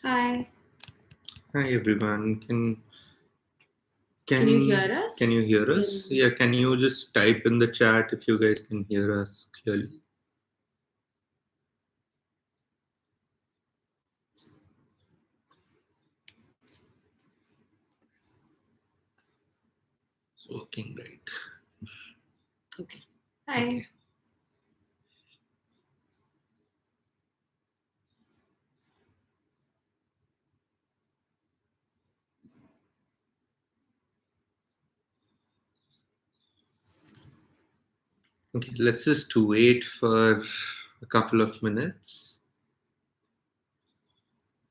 Hi. Hi everyone. Can you hear us? Can you hear us? Can Yeah, can you just type in the chat if you guys can hear us clearly? It's working right. Okay. Hi. Okay. Okay, let's just wait for a couple of minutes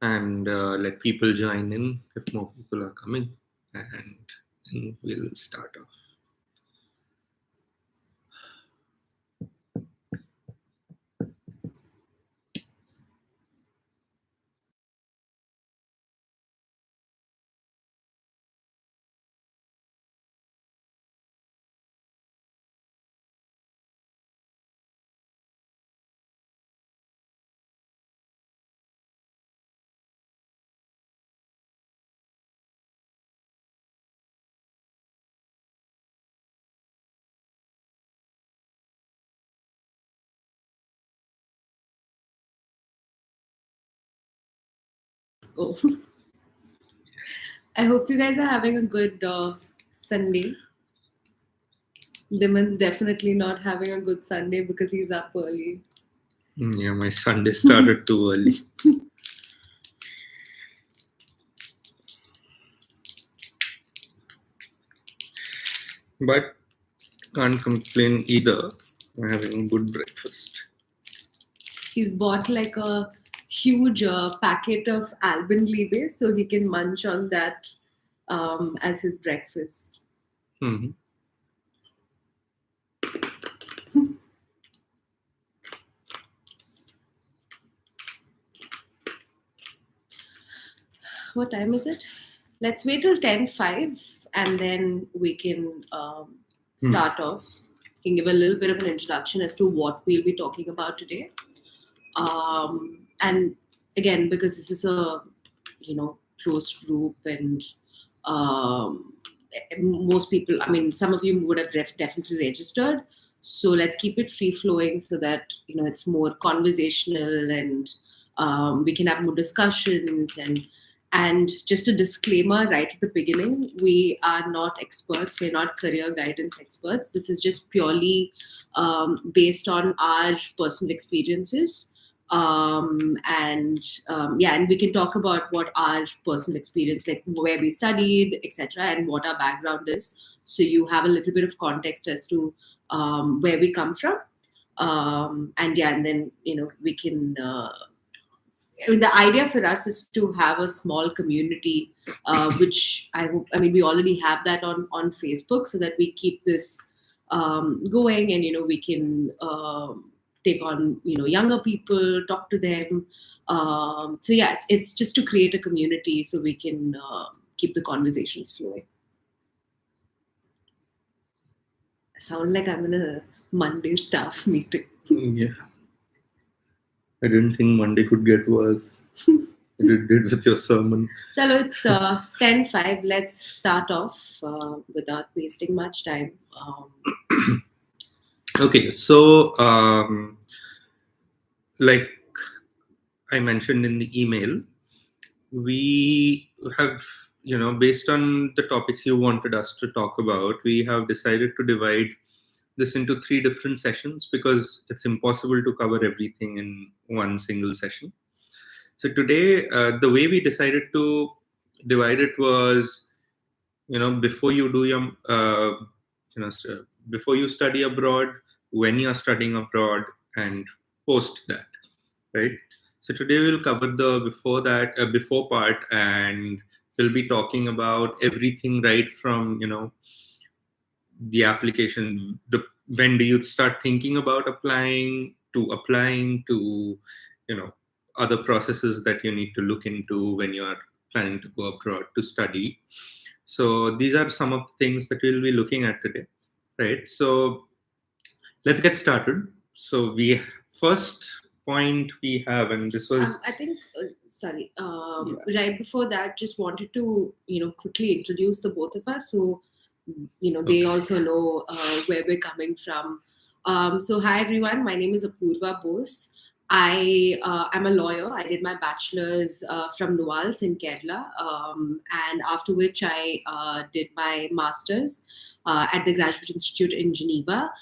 and let people join in if more people are coming, and then we'll start off. Oh. I hope you guys are having a good Sunday. Diman's definitely not having a good Sunday because he's up early. Yeah, my Sunday started too early. But can't complain either. I'm having good breakfast. He's bought like a huge packet of Alpenliebe so he can munch on that as his breakfast. Hmm. What time is it? Let's wait till 10:05 and then we can start off. Can give a little bit of an introduction as to what we'll be talking about today. And again, because this is a closed group and um, most people, I mean, some of you would have definitely registered. So let's keep it free flowing so that it's more conversational and we can have more discussions and just a disclaimer right at the beginning, we are not experts, we're not career guidance experts. This is just purely based on our personal experiences. And we can talk about what our personal experience, like where we studied, etc., and what our background is. So you have a little bit of context as to where we come from. And then we can I mean, the idea for us is to have a small community, which I hope. I mean, we already have that on Facebook, so that we keep this going, and we can take on younger people, talk to them. So yeah, it's just to create a community, so we can keep the conversations flowing. I sound like I'm in a Monday staff meeting. Yeah. I didn't think Monday could get worse. You did with your sermon. Chalo, it's 10:05. Let's start off without wasting much time. Okay, so like I mentioned in the email, we have, based on the topics you wanted us to talk about, we have decided to divide this into three different sessions because it's impossible to cover everything in one single session. So today, the way we decided to divide it was, before you do your before you study abroad, when you're studying abroad, and post that, right? So today we'll cover the before part, and we'll be talking about everything right from the application, the when do you start thinking about applying to other processes that you need to look into when you are planning to go abroad to study. So these are some of the things that we'll be looking at today, right? So let's get started. So we first point we have, and this was I think sorry. Yeah. Right before that, just wanted to quickly introduce the both of us, so they Okay. also know where we're coming from. So hi everyone, my name is Apurva Bose. I am a lawyer. I did my bachelor's from Nuals in Kerala, and after which I did my master's at the Graduate Institute in Geneva.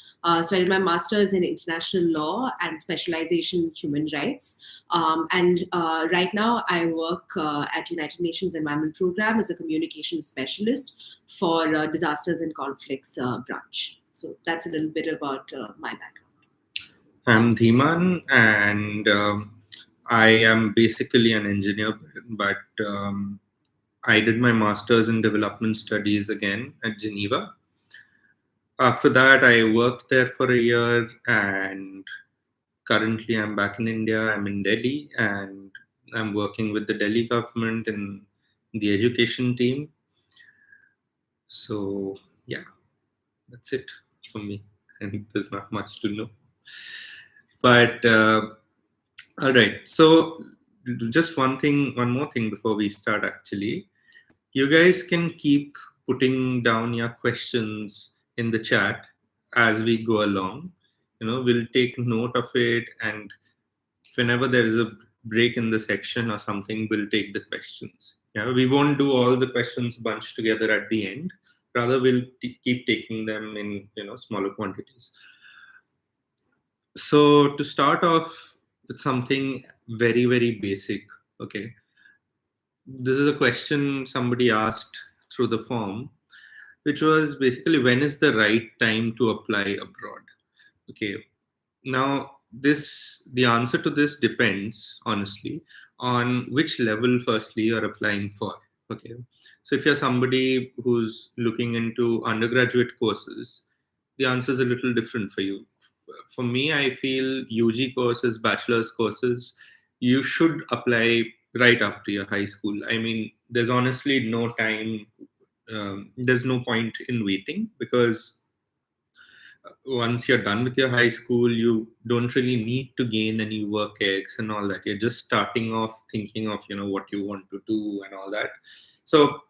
So I did my master's in international law and specialization in human rights. And right now, I work at United Nations Environment Program as a communications specialist for disasters and conflicts branch. So that's a little bit about my background. I'm Dhiman, and I am basically an engineer, but I did my master's in development studies again at Geneva. After that, I worked there for a year, and currently I'm back in India. I'm in Delhi, and I'm working with the Delhi government in the education team. So, yeah, that's it for me. And there's not much to know. But all right. So, just one more thing before we start. Actually, you guys can keep putting down your questions in the chat as we go along. We'll take note of it, and whenever there is a break in the section or something, we'll take the questions. Yeah, we won't do all the questions bunched together at the end. Rather, we'll keep taking them in smaller quantities. So to start off with something very, very basic, okay. This is a question somebody asked through the form, which was basically, when is the right time to apply abroad? Okay. Now, the answer to this depends, honestly, on which level firstly you're applying for. Okay. So if you're somebody who's looking into undergraduate courses, the answer is a little different for you. For me, I feel UG courses, bachelor's courses, you should apply right after your high school. I mean, there's honestly no time, there's no point in waiting, because once you're done with your high school, you don't really need to gain any work ex and all that. You're just starting off thinking of what you want to do and all that. So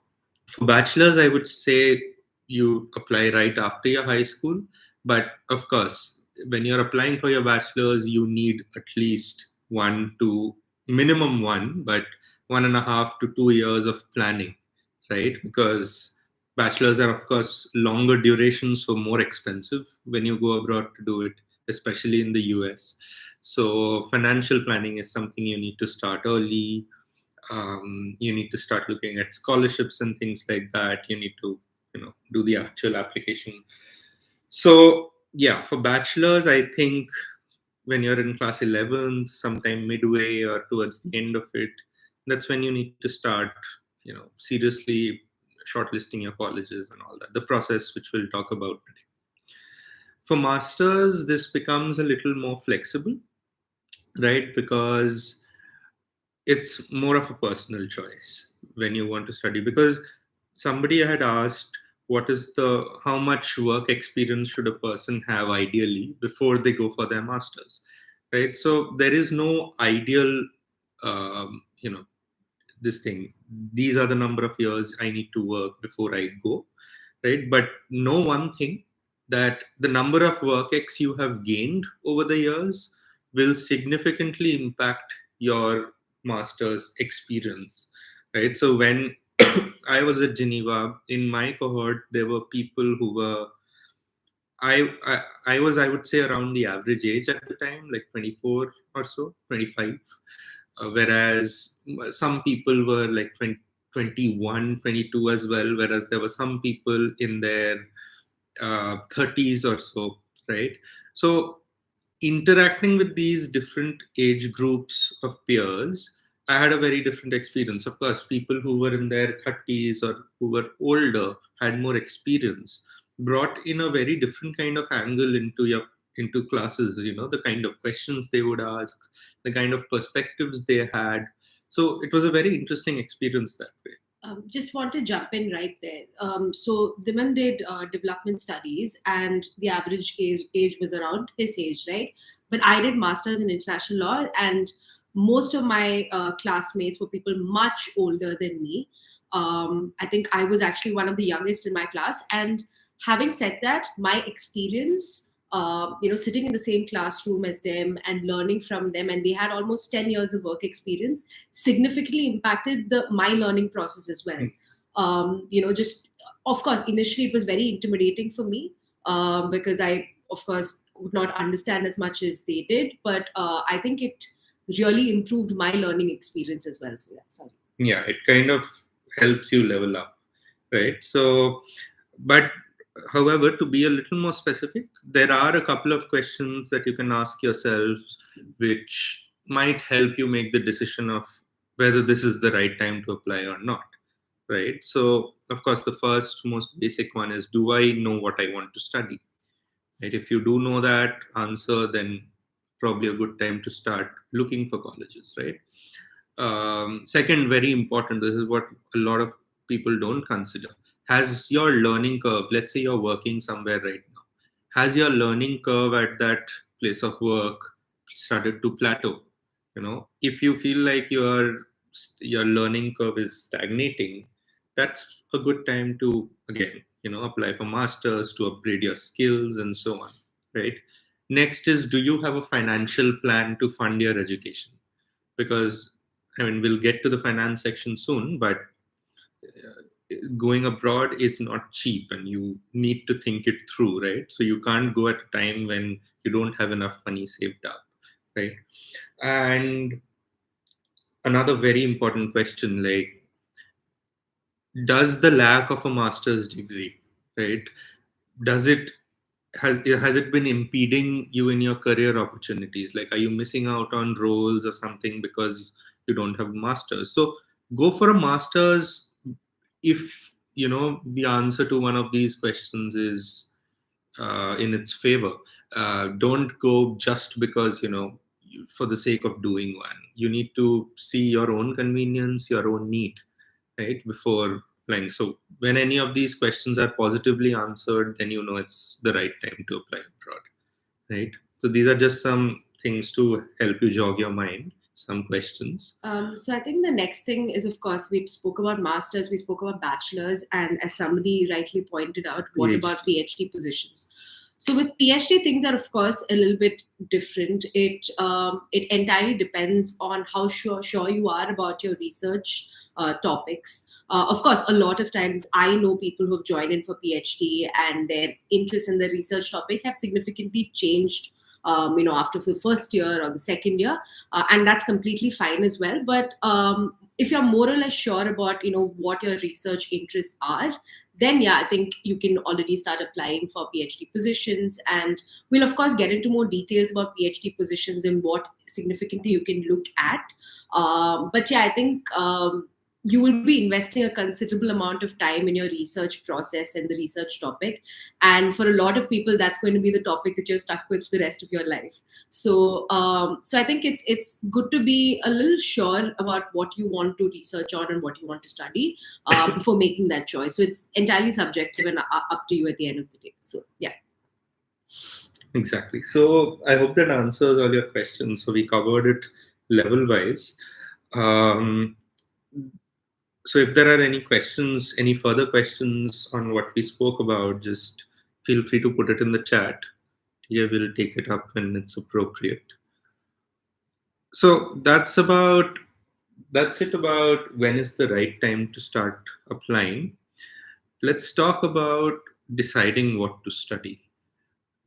for bachelor's, I would say you apply right after your high school. But of course, when you're applying for your bachelor's, you need at least minimum one, but 1.5 to 2 years of planning, right? Because bachelors are, of course, longer duration, so more expensive when you go abroad to do it, especially in the US. So financial planning is something you need to start early. You need to start looking at scholarships and things like that. You need to do the actual application. So yeah, for bachelors, I think when you're in class 11th, sometime midway or towards the end of it, that's when you need to start seriously shortlisting your colleges and all that, the process which we'll talk about today. For masters, this becomes a little more flexible, right? Because it's more of a personal choice when you want to study. Because somebody had asked, how much work experience should a person have ideally before they go for their masters, right? So there is no ideal this thing, these are the number of years I need to work before I go, right? But know one thing, that the number of work ex you have gained over the years will significantly impact your master's experience, right? So when I was at Geneva, in my cohort, there were people who were I was, I would say, around the average age at the time, like 24 or so, 25. Whereas some people were like 20, 21, 22 as well, whereas there were some people in their 30s or so, right? So interacting with these different age groups of peers, I had a very different experience. Of course, people who were in their 30s or who were older, had more experience, brought in a very different kind of angle into classes, the kind of questions they would ask, the kind of perspectives they had. So it was a very interesting experience that way. Just want to jump in right there. So Dhiman did development studies, and the average age was around his age, right? But I did masters in international law, and most of my classmates were people much older than me. I think I was actually one of the youngest in my class. And having said that, my experience, sitting in the same classroom as them and learning from them, and they had almost 10 years of work experience, significantly impacted my learning process as well. Just of course, initially it was very intimidating for me because I, of course, could not understand as much as they did. But I think it really improved my learning experience as well. So yeah, sorry. Yeah, it kind of helps you level up, right? So, but however, to be a little more specific, there are a couple of questions that you can ask yourself which might help you make the decision of whether this is the right time to apply or not, right? So, of course, the first most basic one is, do I know what I want to study? Right? If you do know that answer, then probably a good time to start looking for colleges, right? Second, very important, this is what a lot of people don't consider. Has your learning curve, let's say you're working somewhere right now, has your learning curve at that place of work started to plateau? If you feel like your learning curve is stagnating, that's a good time to again apply for masters to upgrade your skills and so on, right? Next is, do you have a financial plan to fund your education? Because I mean, we'll get to the finance section soon, but going abroad is not cheap and you need to think it through, right? So you can't go at a time when you don't have enough money saved up, right? And another very important question, like, does the lack of a master's degree, right, does it has it been impeding you in your career opportunities? Like, are you missing out on roles or something because you don't have a master's? So go for a master's if the answer to one of these questions is in its favor. Don't go just because for the sake of doing one. You need to see your own convenience, your own need, right, before applying. So when any of these questions are positively answered, then it's the right time to apply abroad, right? So these are just some things to help you jog your mind, some questions. So I think the next thing is, of course, we spoke about masters, we spoke about bachelors, and as somebody rightly pointed out, what about PhD positions? So with PhD, things are, of course, a little bit different. It entirely depends on how sure you are about your research topics. Of course, a lot of times I know people who have joined in for PhD and their interest in the research topic have significantly changed. After the first year or the second year, and that's completely fine as well. But if you're more or less sure about what your research interests are, then yeah, I think you can already start applying for PhD positions. And we'll of course get into more details about PhD positions and what significantly you can look at. But yeah, I think you will be investing a considerable amount of time in your research process and the research topic. And for a lot of people, that's going to be the topic that you're stuck with the rest of your life. So I think it's good to be a little sure about what you want to research on and what you want to study before making that choice. So it's entirely subjective and up to you at the end of the day. So yeah. Exactly. So I hope that answers all your questions. So we covered it level wise. So if there are any questions, any further questions on what we spoke about, just feel free to put it in the chat. Here we'll take it up when it's appropriate. So that's it about when is the right time to start applying. Let's talk about deciding what to study.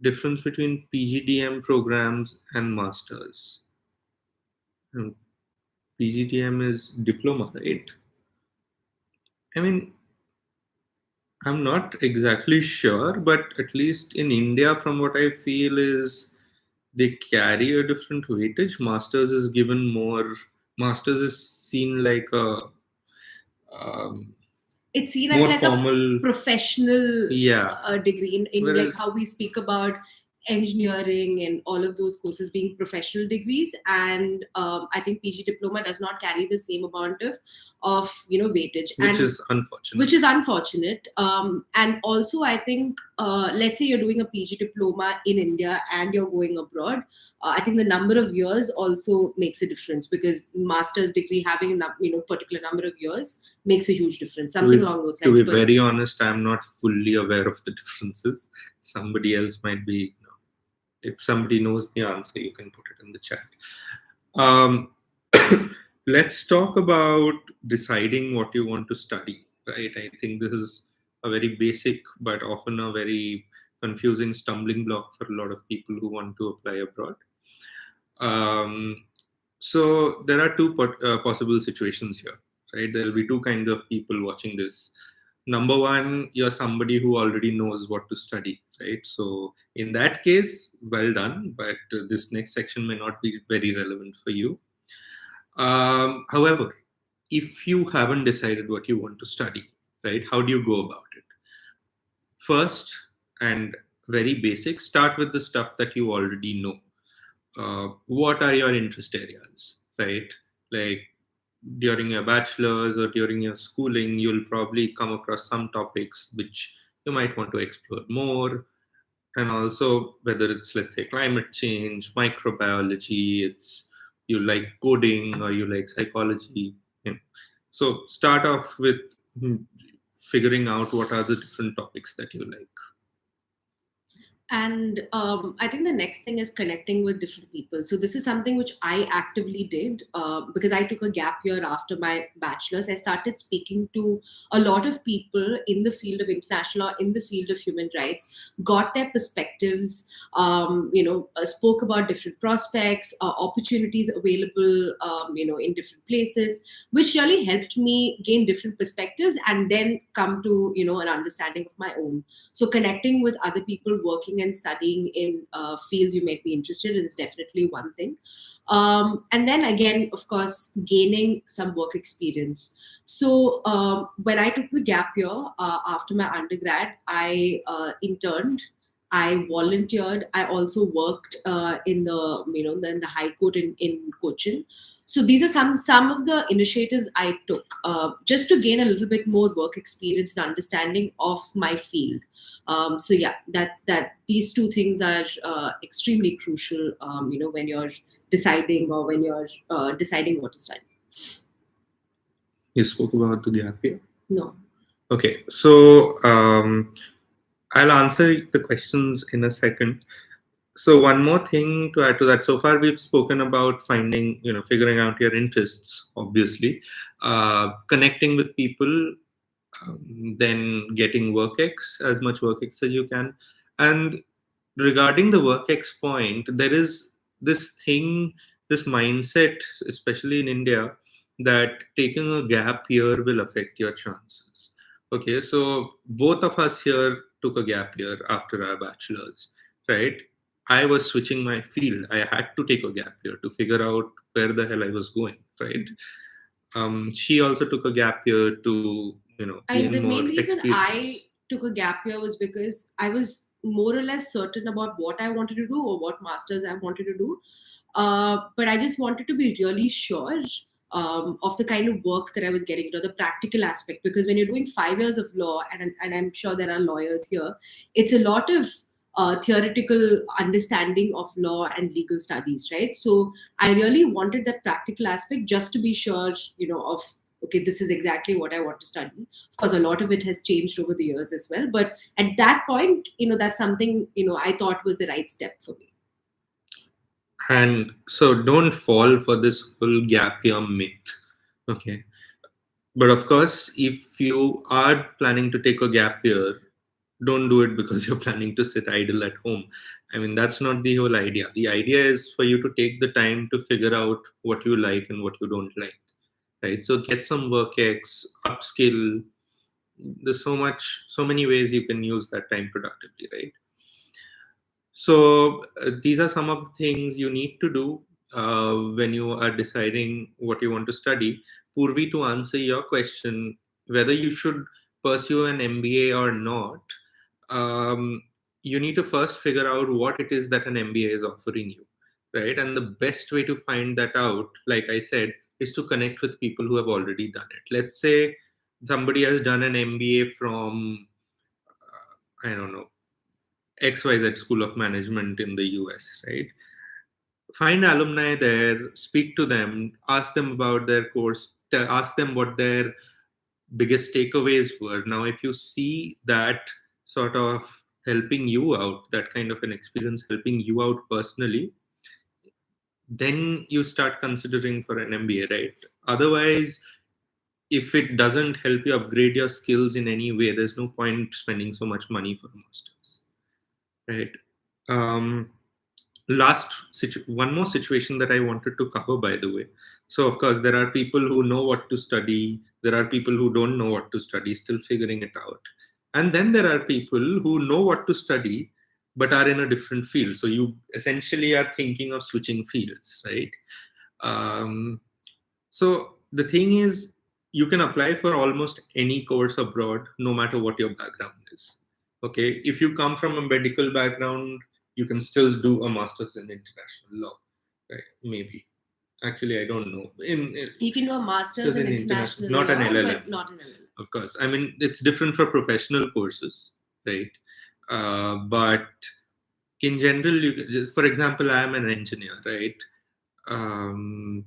Difference between PGDM programs and masters. PGDM is diploma, right? I mean, I'm not exactly sure, but at least in India, from what I feel, is they carry a different weightage. Masters is given more. Masters is seen like a it's seen as like formal, a professional degree in Whereas, like how we speak about engineering and all of those courses being professional degrees. And I think PG diploma does not carry the same amount of weightage, which is unfortunate. And also I think let's say you're doing a PG diploma in India and you're going abroad, I think the number of years also makes a difference, because master's degree having a particular number of years makes a huge difference. Something along those To lines. be But very honest, I'm not fully aware of the differences. Somebody else might be. If somebody knows the answer, you can put it in the chat. Um, let's talk about deciding what you want to study, right? I think this is a very basic but often a very confusing stumbling block for a lot of people who want to apply abroad. So there are two possible situations here, right? There will be two kinds of people watching this. Number one, you're somebody who already knows what to study, right? So in that case, well done, but this next section may not be very relevant for you. However, if you haven't decided what you want to study, right, how do you go about it? First, and very basic, start with the stuff that you already know. What are your interest areas, right? Like during your bachelor's or during your schooling, you'll probably come across some topics which you might want to explore more. And also, whether it's, let's say, climate change, microbiology, it's you like coding or you like psychology. You know. So start off with figuring out what are the different topics that you like. And I think the next thing is connecting with different people. So this is something which I actively did, because I took a gap year after my bachelor's. I started speaking to a lot of people in the field of international law, in the field of human rights, got their perspectives, spoke about different prospects, opportunities available, in different places, which really helped me gain different perspectives and then come to, an understanding of my own. So connecting with other people working and studying in fields you might be interested in is definitely one thing. And then again, of course, gaining some work experience. So when I took the gap year after my undergrad, I interned. I volunteered. I also worked in the in the High Court in Cochin. So these are some of the initiatives I took just to gain a little bit more work experience and understanding of my field. So yeah, that's that. These two things are extremely crucial. When you're deciding or when you're deciding what to study. You spoke about the gap year. No. Okay, so I'll answer the questions in a second. So one more thing to add to that. So far, we've spoken about figuring out your interests, obviously, connecting with people, then getting WorkX, as much WorkX as you can. And regarding the WorkX point, there is this thing, this mindset, especially in India, that taking a gap year will affect your chances. Okay, so both of us here took a gap year after our bachelor's, right? I was switching my field. I had to take a gap year to figure out where the hell I was going, right? She also took a gap year to, gain The more main reason I experience. took a gap year was because I was more or less certain about what I wanted to do or what masters I wanted to do. But I just wanted to be really sure of the kind of work that I was getting, the practical aspect. Because when you're doing 5 years of law, and I'm sure there are lawyers here, it's a lot of theoretical understanding of law and legal studies, right? So I really wanted that practical aspect just to be sure, of okay, this is exactly what I want to study. Of course, a lot of it has changed over the years as well. But at that point, that's something, I thought was the right step for me. And so don't fall for this whole gap year myth. Okay. But of course, if you are planning to take a gap year, don't do it because you're planning to sit idle at home. I mean, that's not the whole idea. The idea is for you to take the time to figure out what you like and what you don't like. Right. So get some WorkX, upskill. There's so many ways you can use that time productively, right? So these are some of the things you need to do when you are deciding what you want to study. Purvi, to answer your question, whether you should pursue an MBA or not, um, you need to first figure out what it is that an MBA is offering you, right? And the best way to find that out, like I said, is to connect with people who have already done it. Let's say somebody has done an MBA from, I don't know, XYZ School of Management in the US, right? Find alumni there, speak to them, ask them about their course, ask them what their biggest takeaways were. Now, if you see that sort of helping you out, that kind of an experience helping you out personally, then you start considering for an MBA, right? Otherwise, if it doesn't help you upgrade your skills in any way, there's no point spending so much money for a master's, right? Um, one more situation that I wanted to cover, by the way. So, of course, there are people who know what to study, there are people who don't know what to study, still figuring it out. And then there are people who know what to study but are in a different field. So, you essentially are thinking of switching fields, right? Um, so, the thing is, you can apply for almost any course abroad, no matter what your background is. Okay, if you come from a medical background, you can still do a master's in international law, right? Maybe. Actually, I don't know. You can do a master's in international not law, an LLM, but not an LLM. of course. I mean, it's different for professional courses, right? But in general, for example, I am an engineer, right? And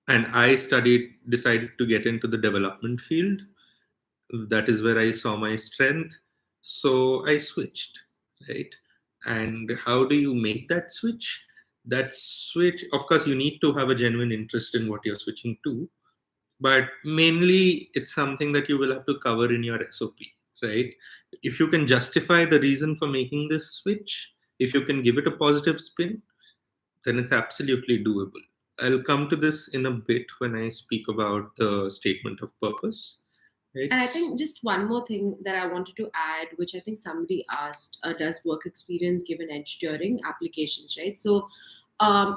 I decided to get into the development field. That is where I saw my strength. So I switched, right? And how do you make that switch? That switch, of course, you need to have a genuine interest in what you're switching to. But mainly, it's something that you will have to cover in your SOP, right? If you can justify the reason for making this switch, if you can give it a positive spin, then it's absolutely doable. I'll come to this in a bit when I speak about the statement of purpose. Right? And I think just one more thing that I wanted to add, which I think somebody asked, does work experience give an edge during applications, right? So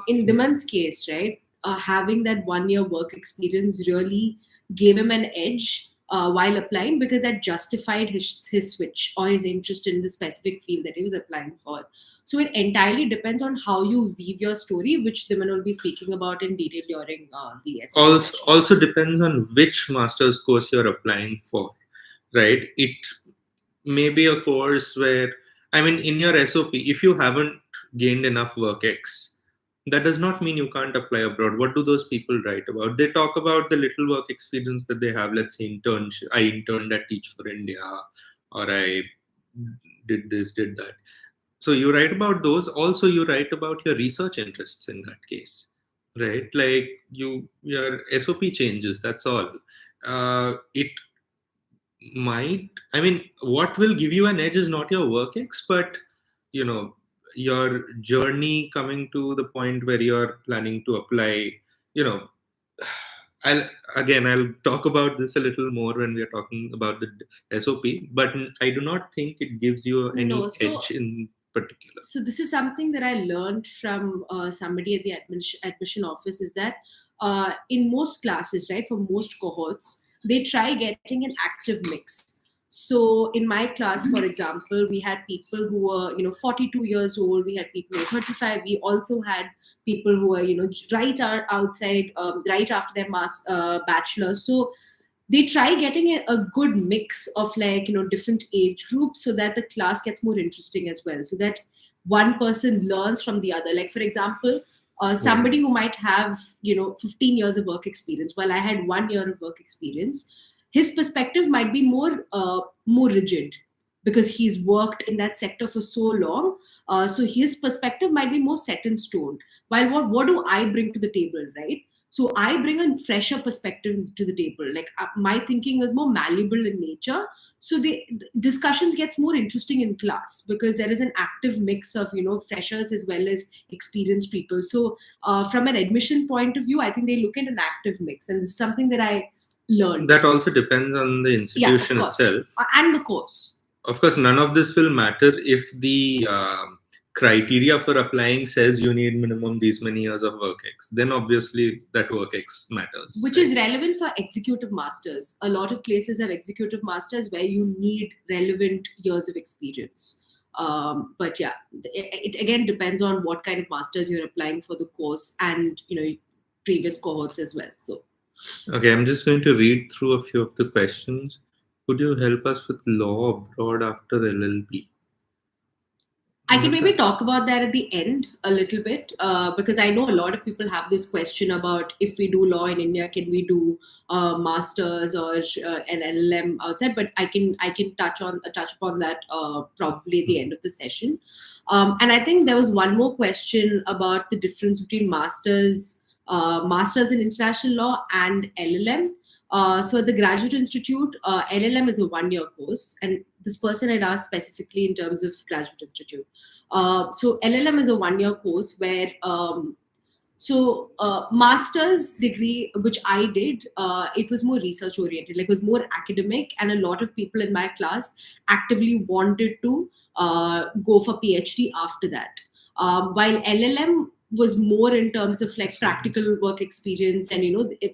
in Diman's case, right, having that 1 year work experience really gave him an edge while applying, because that justified his switch or his interest in the specific field that he was applying for. So it entirely depends on how you weave your story, which Diman will be speaking about in detail during the SOP session. Also depends on which master's course you're applying for, right? It may be a course where, I mean, in your SOP, if you haven't gained enough work X, that does not mean you can't apply abroad. What do those people write about? They talk about the little work experience that they have. Let's say internship. I interned at Teach for India, or I did this, did that. So you write about those. Also, you write about your research interests in that case, right? Like your SOP changes. That's all. It might. I mean, what will give you an edge is not your work ex, but your journey coming to the point where you're planning to apply. I'll talk about this a little more when we are talking about the SOP, but I do not think it gives you any edge in particular. So this is something that I learned from somebody at the admission office, is that in most classes, right, for most cohorts, they try getting an active mix. So in my class, for example, we had people who were 42 years old. We had people who were 35. We also had people who were right outside, right after their bachelor's. So they try getting a good mix of different age groups, so that the class gets more interesting as well, so that one person learns from the other. Like, for example, somebody who might have 15 years of work experience, while I had 1 year of work experience, his perspective might be more rigid, because he's worked in that sector for so long. So his perspective might be more set in stone, while what do I bring to the table, right? So I bring a fresher perspective to the table. Like, my thinking is more malleable in nature. So the discussions gets more interesting in class, because there is an active mix of freshers as well as experienced people. So from an admission point of view, I think they look at an active mix, and this is something that I learned. That also depends on the institution itself and the course. Of course, none of this will matter if the criteria for applying says you need minimum these many years of work ex. Then obviously that work ex matters. Which is relevant for executive masters. A lot of places have executive masters where you need relevant years of experience. But yeah, it again depends on what kind of masters you're applying for the course, and previous cohorts as well. So okay, I'm just going to read through a few of the questions. Could you help us with law abroad after LLB? I can maybe talk about that at the end a little bit, because I know a lot of people have this question about if we do law in India, can we do masters or an LLM outside? But I can touch upon that probably at the end of the session. And I think there was one more question about the difference between masters in international law and LLM. So at the Graduate Institute, LLM is a 1 year course, and this person had asked specifically in terms of Graduate Institute. So LLM is a 1 year course where master's degree, which I did, it was more research oriented, like it was more academic, and a lot of people in my class actively wanted to go for PhD after that. While LLM was more in terms of like practical work experience, and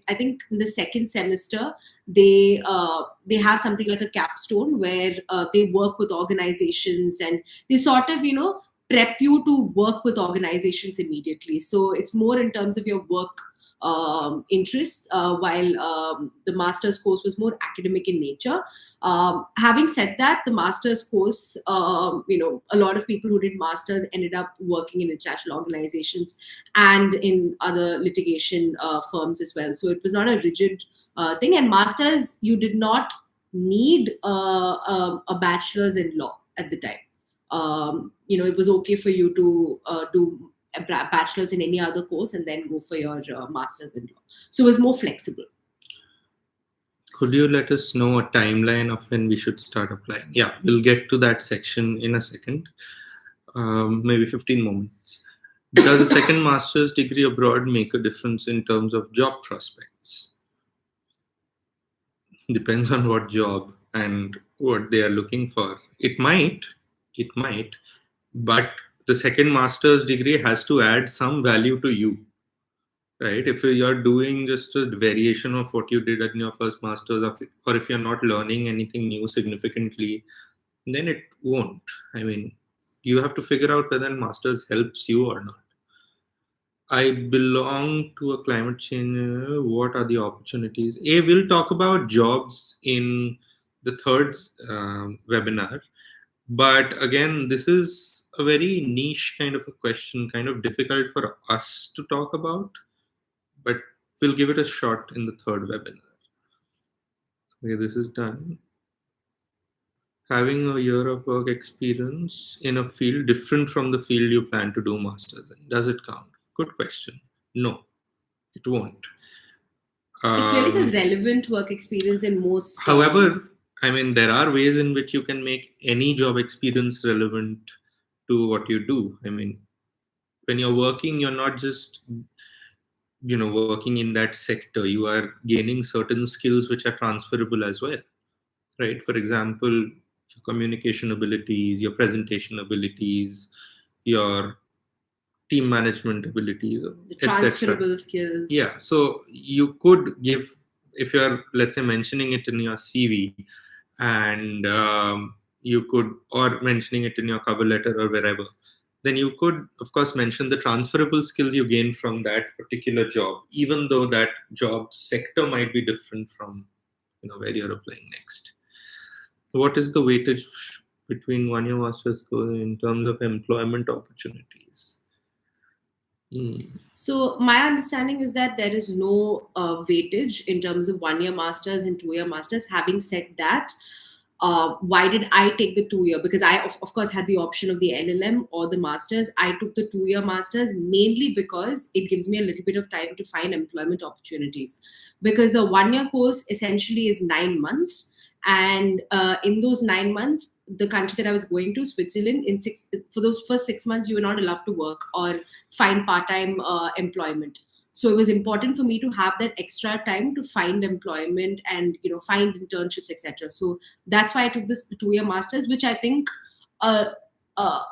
I think in the second semester they have something like a capstone where they work with organizations, and they sort of prep you to work with organizations immediately. So it's more in terms of your work interests, while the master's course was more academic in nature. Having said that, the master's course, a lot of people who did masters ended up working in international organizations and in other litigation firms as well. So it was not a rigid thing. And masters, you did not need a bachelor's in law at the time. It was okay for you to do a bachelor's in any other course and then go for your master's in law. So it was more flexible. Could you let us know a timeline of when we should start applying? Yeah, we'll get to that section in a second. Maybe 15 moments. Does a second master's degree abroad make a difference in terms of job prospects? Depends on what job and what they are looking for. It might, but the second master's degree has to add some value to you, right? If you're doing just a variation of what you did in your first master's, or if you're not learning anything new significantly, then it won't. I mean, you have to figure out whether master's helps you or not. I belong to a climate change. What are the opportunities? We'll talk about jobs in the third webinar. But again, this is a very niche kind of a question, kind of difficult for us to talk about. But we'll give it a shot in the third webinar. Okay, this is done. Having a year of work experience in a field different from the field you plan to do masters in, does it count? Good question. No, it won't. It clearly says relevant work experience in most. However, I mean, there are ways in which you can make any job experience relevant to what you do. I mean, when you're working, you're not just working in that sector. You are gaining certain skills which are transferable as well, right? For example, your communication abilities, your presentation abilities, your team management abilities, the transferable skills. Yeah, so you could give, if you're, let's say, mentioning it in your CV, and you could, or mentioning it in your cover letter or wherever, then you could, of course, mention the transferable skills you gain from that particular job, even though that job sector might be different from where you're applying next. What is the weightage between 1 year master's course in terms of employment opportunities? So my understanding is that there is no weightage in terms of 1 year masters and 2 year masters. Having said that, why did I take the 2 year? Because I, of course, had the option of the LLM or the masters. I took the 2 year masters mainly because it gives me a little bit of time to find employment opportunities. Because the 1 year course essentially is 9 months. And in those 9 months, the country that I was going to, Switzerland, for those first 6 months, you were not allowed to work or find part-time employment. So it was important for me to have that extra time to find employment and find internships, etc. So that's why I took this 2 year masters, which I think a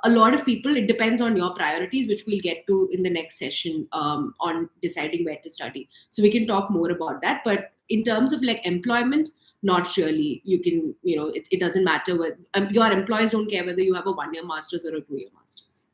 lot of people, it depends on your priorities, which we'll get to in the next session on deciding where to study. So we can talk more about that. But in terms of like employment, not really. You can, it doesn't matter what your employers don't care whether you have a 1 year master's or a 2 year master's.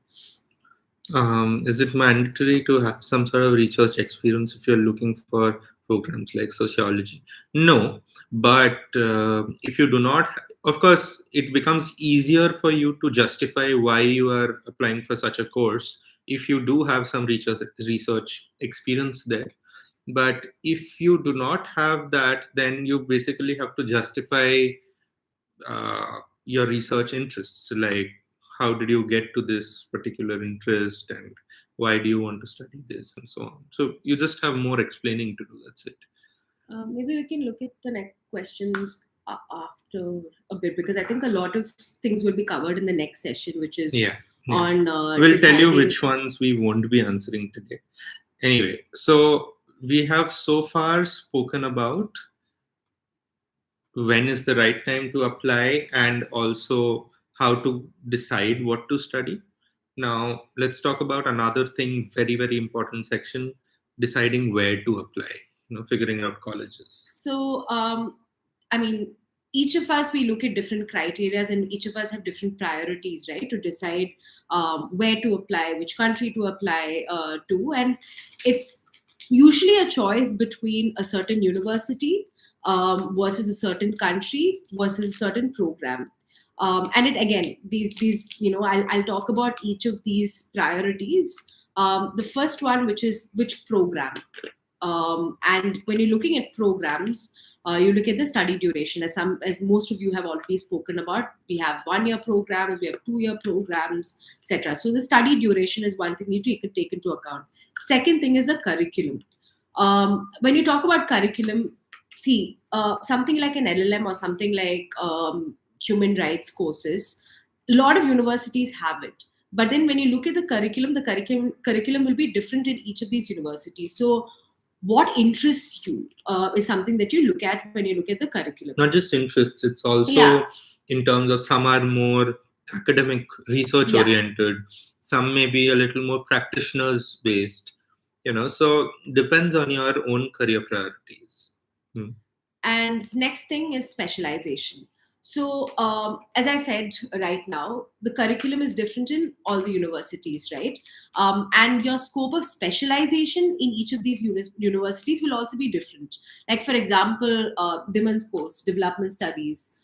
Is it mandatory to have some sort of research experience if you're looking for programs like sociology? No, but if you do not, of course, it becomes easier for you to justify why you are applying for such a course if you do have some research experience there. But if you do not have that, then you basically have to justify your research interests, like how did you get to this particular interest and why do you want to study this and so on. So you just have more explaining to do. That's it. Maybe we can look at the next questions after a bit, because I think a lot of things will be covered in the next session, which is Yeah. on We'll tell you deciding. which ones we won't be answering today. Anyway, so we have so far spoken about when is the right time to apply and also how to decide what to study. Now, let's talk about another thing, very, very important section, deciding where to apply, figuring out colleges. So, I mean, each of us, we look at different criterias, and each of us have different priorities, right? To decide where to apply, which country to apply to. And it's usually a choice between a certain university versus a certain country versus a certain program. And it again, these I'll talk about each of these priorities. The first one, which is which program. And when you're looking at programs, you look at the study duration. As most of you have already spoken about, we have 1-year programs, we have 2-year programs, etc. So the study duration is one thing you could take into account. Second thing is the curriculum. When you talk about curriculum, see, something like an LLM or something like human rights courses, a lot of universities have it. But then when you look at the curriculum will be different in each of these universities. So what interests you is something that you look at when you look at the curriculum. Not just interests, it's also in terms of some are more academic research oriented, some may be a little more practitioners based, so depends on your own career priorities. And next thing is specialization. So, as I said, right now, the curriculum is different in all the universities, right? And your scope of specialization in each of these universities will also be different. Like, for example, Diman's course, development studies,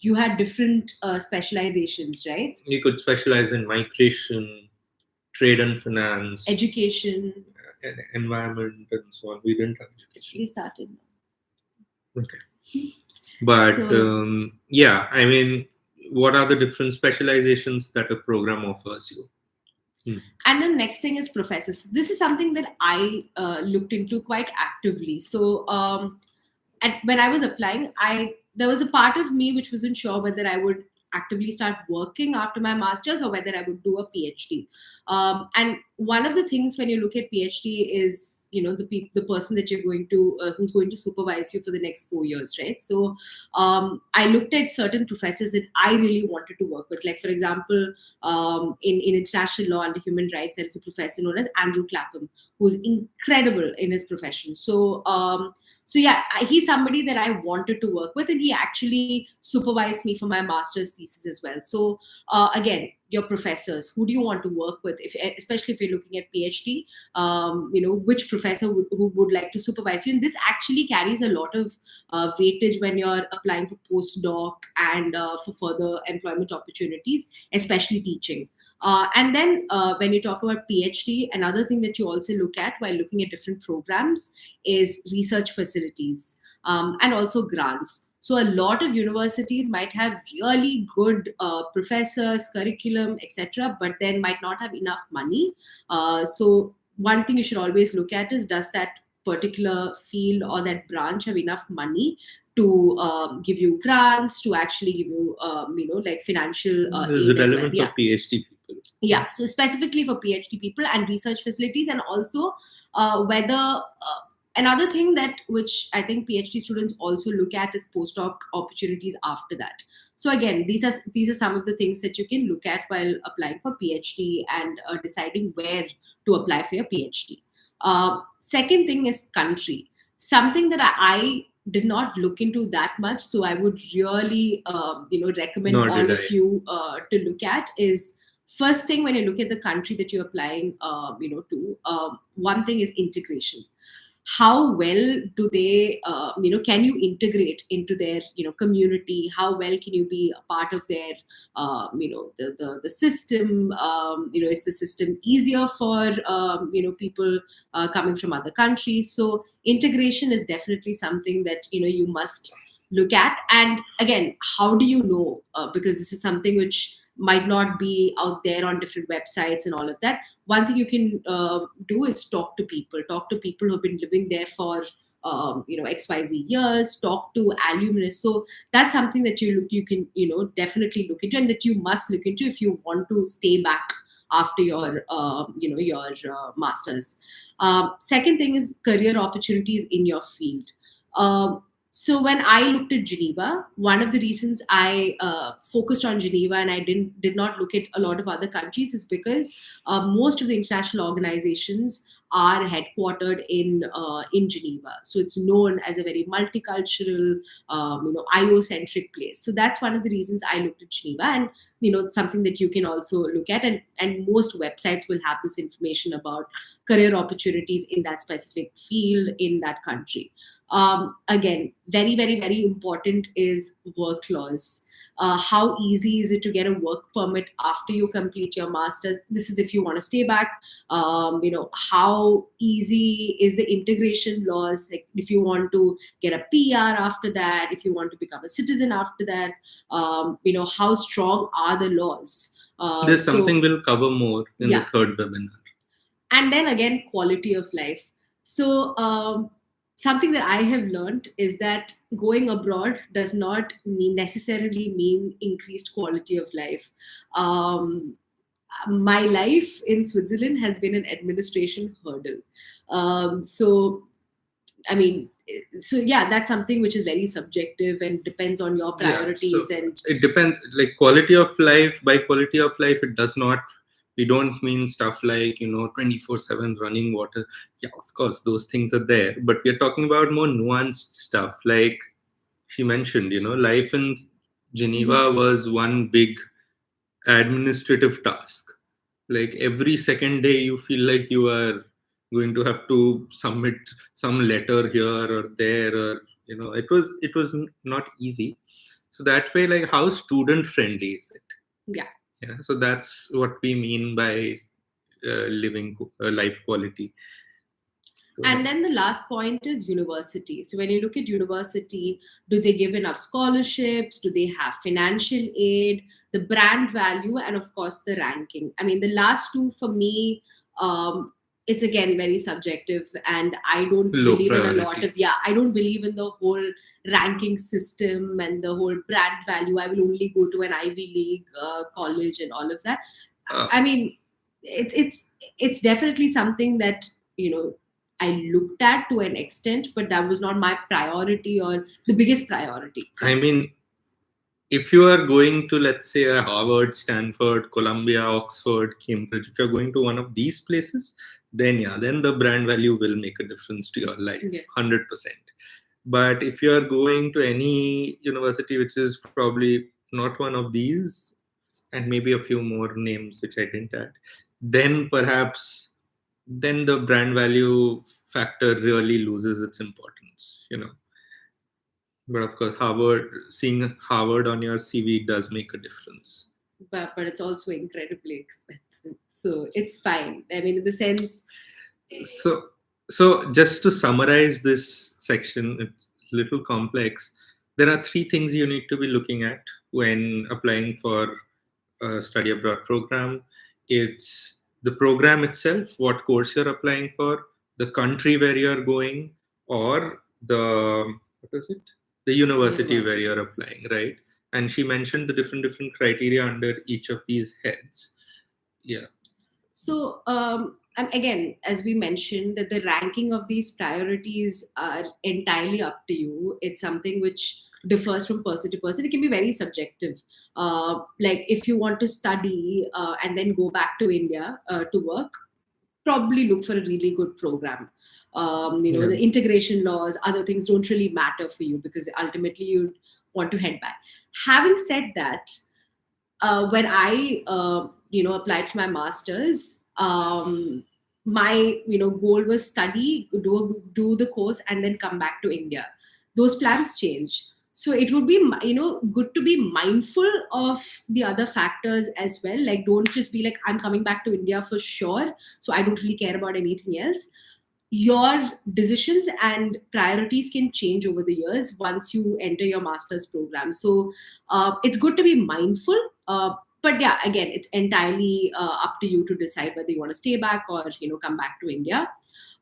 you had different specializations, right? You could specialize in migration, trade and finance, education, environment, and so on. We didn't have education. We started. Okay. But yeah, I mean, what are the different specializations that a program offers you? And then next thing is professors. This is something that I looked into quite actively. So when I was applying, there was a part of me which wasn't sure whether I would actively start working after my master's or whether I would do a PhD. And one of the things when you look at PhD is, the person that you're going to, who's going to supervise you for the next 4 years, right? So I looked at certain professors that I really wanted to work with. Like, for example, in international law and human rights, there is a professor known as Andrew Clapham, who's incredible in his profession. So yeah, he's somebody that I wanted to work with, and he actually supervised me for my master's thesis as well. So again, your professors, who do you want to work with, especially if you're looking at PhD, which professor who would like to supervise you? And this actually carries a lot of weightage when you're applying for postdoc and for further employment opportunities, especially teaching. And then when you talk about PhD, another thing that you also look at while looking at different programs is research facilities and also grants. So a lot of universities might have really good professors, curriculum, etc., but then might not have enough money. So one thing you should always look at is, does that particular field or that branch have enough money to give you grants, to actually give you, like financial This is aid relevant as well. for PhD people. Yeah, so specifically for PhD people and research facilities, and also whether another thing that which I think PhD students also look at is postdoc opportunities after that. So again, these are some of the things that you can look at while applying for PhD and deciding where to apply for your PhD. Second thing is country. Something that I did not look into that much, so I would really recommend all of you to look at is, first thing, when you look at the country that you're applying to, one thing is integration. how well do they, can you integrate into their, community? How well can you be a part of their, the system? Is the system easier for, people coming from other countries? So integration is definitely something that, you must look at. And again, how do you know? Because this is something which might not be out there on different websites and all of that. One thing you can do is talk to people who've been living there for XYZ years, talk to alumnus. So that's something that you can definitely look into, and that you must look into if you want to stay back after your masters. Second thing is career opportunities in your field. So when I looked at Geneva, one of the reasons I focused on Geneva and I did not look at a lot of other countries is because most of the international organizations are headquartered in Geneva. So it's known as a very multicultural, IO-centric place. So that's one of the reasons I looked at Geneva, and something that you can also look at. And most websites will have this information about career opportunities in that specific field in that country. Again, very, very, very important is work laws. How easy is it to get a work permit after you complete your masters? This is if you want to stay back. How easy is the integration laws? Like if you want to get a PR after that, if you want to become a citizen after that, how strong are the laws? There's something we'll cover more in Yeah. the third webinar. And then again, quality of life. So something that I have learned is that going abroad does not necessarily mean increased quality of life. My life in Switzerland has been an administration hurdle. So, I mean, so yeah, that's something which is very subjective and depends on your priorities. Yeah, so and it depends. Like quality of life, by quality of life, it does not. We don't mean stuff like 24/7 running water. Yeah, of course, those things are there, but we're talking about more nuanced stuff. Like she mentioned, life in Geneva was one big administrative task. Like every second day you feel like you are going to have to submit some letter here or there, or it was not easy. So that way, like, how student friendly is it? Yeah, so that's what we mean by living life quality. And then the last point is university. So when you look at university, do they give enough scholarships? Do they have financial aid? The brand value, and of course the ranking. I mean, the last two for me, it's again very subjective, and I don't believe in a lot of I don't believe in the whole ranking system and the whole brand value. I will only go to an Ivy League college and all of that. I mean, it's definitely something that I looked at to an extent, but that was not my priority or the biggest priority. I mean, if you are going to, let's say, Harvard, Stanford, Columbia, Oxford, Cambridge, if you're going to one of these places, then the brand value will make a difference to your life, 100%. But if you're going to any university which is probably not one of these, and maybe a few more names which I didn't add, then perhaps the brand value factor really loses its importance, But of course, seeing Harvard on your CV does make a difference. But it's also incredibly expensive, so it's fine. I mean, in the sense. So just to summarize this section, it's a little complex. There are three things you need to be looking at when applying for a study abroad program. It's the program itself, what course you're applying for, the country where you're going, or the university where you're applying, right? And she mentioned the different criteria under each of these heads. Yeah. So again, as we mentioned, that the ranking of these priorities are entirely up to you. It's something which differs from person to person. It can be very subjective. Like if you want to study and then go back to India to work, probably look for a really good program. The integration laws, other things don't really matter for you because ultimately you want to head back. Having said that, when I applied for my masters, my goal was study, do the course, and then come back to India. Those plans change. So it would be good to be mindful of the other factors as well. Like, don't just be like, I'm coming back to India for sure, so I don't really care about anything else. Your decisions and priorities can change over the years once you enter your master's program. So it's good to be mindful. But yeah, again, it's entirely up to you to decide whether you want to stay back or come back to India.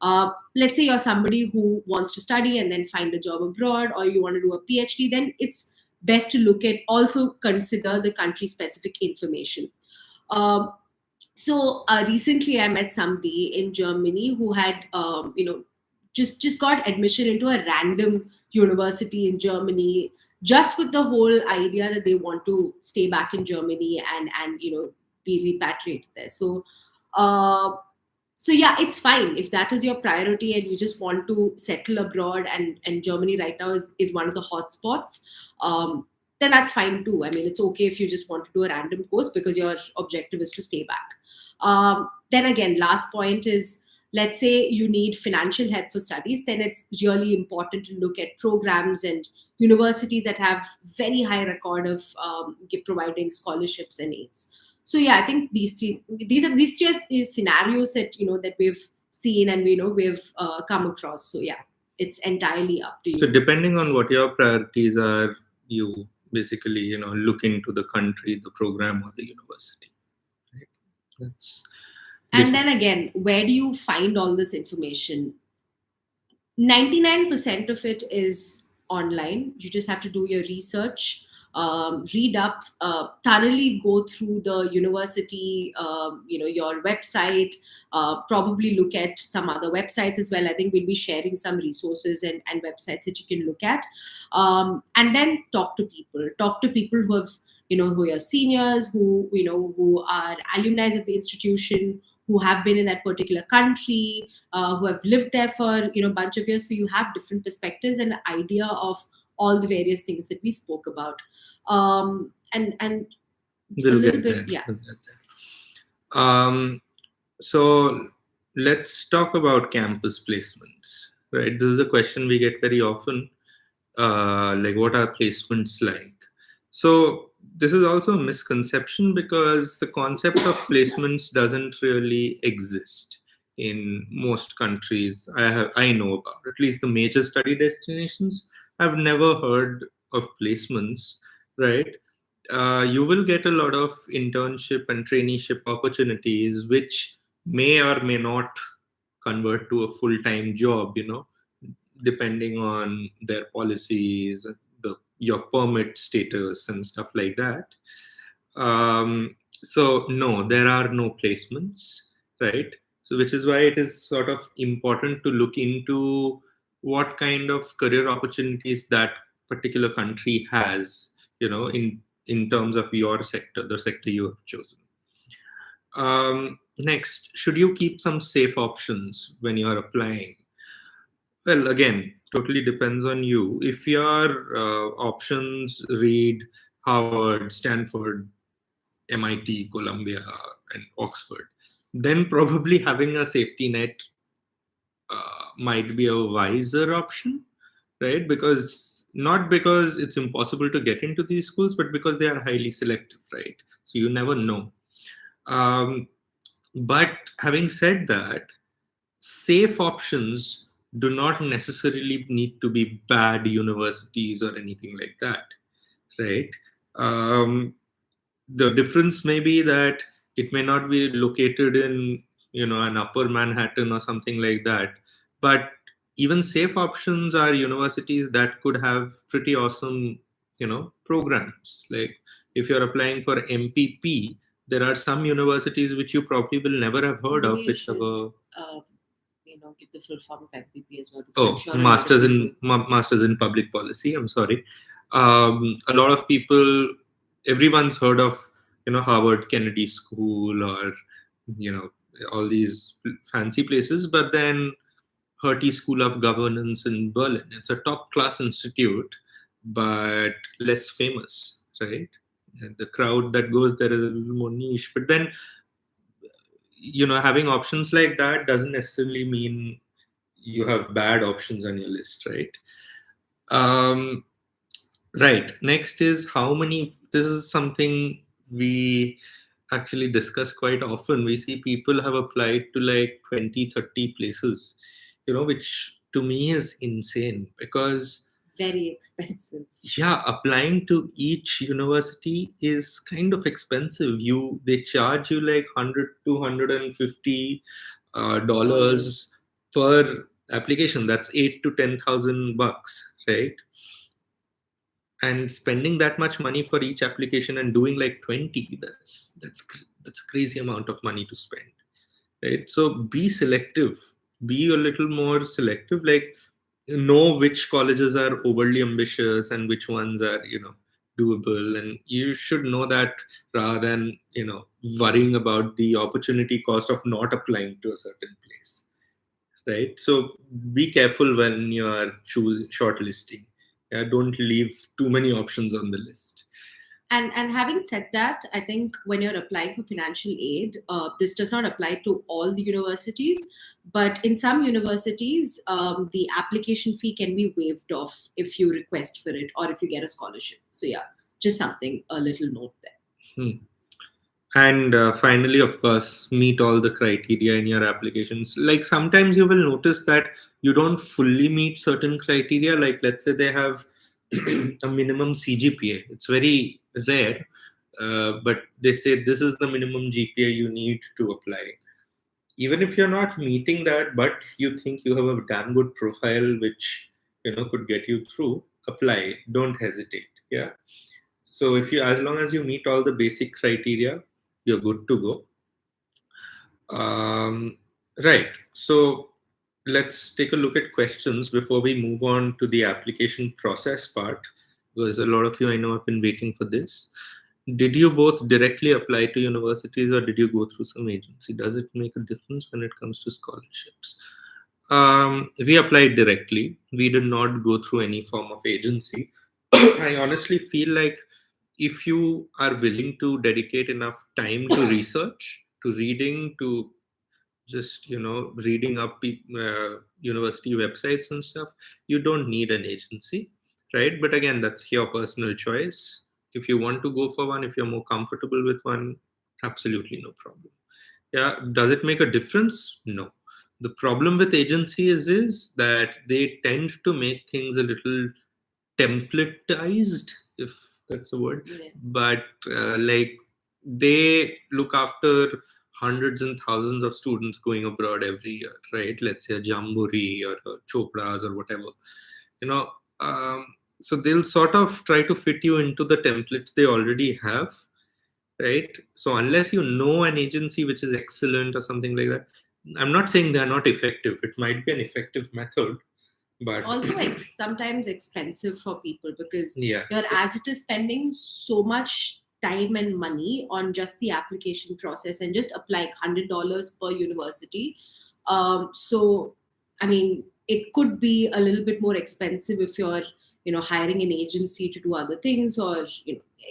Let's say you're somebody who wants to study and then find a job abroad, or you want to do a PhD, then it's best to look at, also consider the country specific information. Um, recently I met somebody in Germany who had just got admission into a random university in Germany, just with the whole idea that they want to stay back in Germany and be repatriated there. Uh, so yeah, it's fine if that is your priority and you just want to settle abroad, and Germany right now is one of the hot spots. Then that's fine too. I mean, it's okay if you just want to do a random course because your objective is to stay back. Then again, last point is, let's say you need financial help for studies, then it's really important to look at programs and universities that have very high record of providing scholarships and aids. So yeah, I think these three scenarios that that we've seen and we've come across. So yeah, it's entirely up to you. So depending on what your priorities are, you basically look into the country, the program, or the university. Right? That's And then again, where do you find all this information? 99% of it is online. You just have to do your research, read up, thoroughly go through the university, your website, probably look at some other websites as well. I think we'll be sharing some resources and websites that you can look at. And then talk to people. Talk to people who have, who are seniors, who are alumni of the institution, who have been in that particular country, who have lived there for a bunch of years. So you have different perspectives and an idea of all the various things that we spoke about. And we'll a little get bit, there. yeah. We'll get there. So let's talk about campus placements. Right, this is a question we get very often. Like, what are placements like? So this is also a misconception because the concept of placements doesn't really exist in most countries I know about. At least the major study destinations, I've never heard of placements, right? You will get a lot of internship and traineeship opportunities, which may or may not convert to a full-time job, depending on their policies, your permit status and stuff like that. So no, there are no placements, right? So which is why it is sort of important to look into what kind of career opportunities that particular country has, in terms of your sector, the sector you have chosen. Next, should you keep some safe options when you are applying? Well, again, totally depends on you. If your options read Harvard, Stanford, MIT, Columbia, and Oxford, then probably having a safety net might be a wiser option, right? Not because it's impossible to get into these schools, but because they are highly selective, right? So you never know. But having said that, safe options do not necessarily need to be bad universities or anything like that, right? The difference may be that it may not be located in an upper Manhattan or something like that, but even safe options are universities that could have pretty awesome programs. Like, if you're applying for MPP, there are some universities which you probably will never have heard of, which have a give the full form of MPP as well. Oh, Sure masters in public policy. I'm sorry. A lot of people, everyone's heard of Harvard Kennedy School, or all these fancy places, but then Hertie School of Governance in Berlin. It's a top class institute, but less famous, right? And the crowd that goes there is a little more niche. But then having options like that doesn't necessarily mean you have bad options on your list, right? Um, right. Next is how many. This is something we actually discuss quite often. We see people have applied to like 20, 30 places, which to me is insane because Very expensive. yeah, applying to each university is kind of expensive. They charge you like 100 250 dollars per application. That's 8 to 10,000 bucks, right? And spending that much money for each application and doing like 20, that's a crazy amount of money to spend, right? So be selective, be a little more selective, like know which colleges are overly ambitious and which ones are doable, and you should know that rather than worrying about the opportunity cost of not applying to a certain place, right? So be careful when you are shortlisting. Yeah, don't leave too many options on the list. And having said that, I think when you're applying for financial aid, this does not apply to all the universities, but in some universities, the application fee can be waived off if you request for it or if you get a scholarship. So yeah, just something, a little note there. And finally, of course, meet all the criteria in your applications. Like sometimes you will notice that you don't fully meet certain criteria. Like let's say they have a minimum CGPA. It's very rare, but they say this is the minimum GPA you need to apply. Even if you're not meeting that, but you think you have a damn good profile which could get you through, apply. Don't hesitate. Yeah. So as long as you meet all the basic criteria, you're good to go. Right. So let's take a look at questions before we move on to the application process part, because a lot of you I know have been waiting for this. Did you both directly apply to universities or did you go through some agency? Does it make a difference when it comes to scholarships? We applied directly. We did not go through any form of agency. I honestly feel like if you are willing to dedicate enough time to research, to reading, to just reading up university websites and stuff, you don't need an agency, right? But again, that's your personal choice. If you want to go for one, if you're more comfortable with one, absolutely no problem. Yeah, does it make a difference? No. The problem with agencies is that they tend to make things a little templatized, if that's a word. Yeah. But like they look after hundreds and thousands of students going abroad every year, right? Let's say a Jamboree or a Chopras or whatever, you know. So they'll sort of try to fit you into the templates they already have, right? So unless you know an agency which is excellent or something like that, I'm not saying they're not effective. It might be an effective method, but Also sometimes expensive for people because yeah, you're as it is spending so much time and money on just the application process and just applying $100 per university. So I mean, it could be a little bit more expensive if you're hiring an agency to do other things, or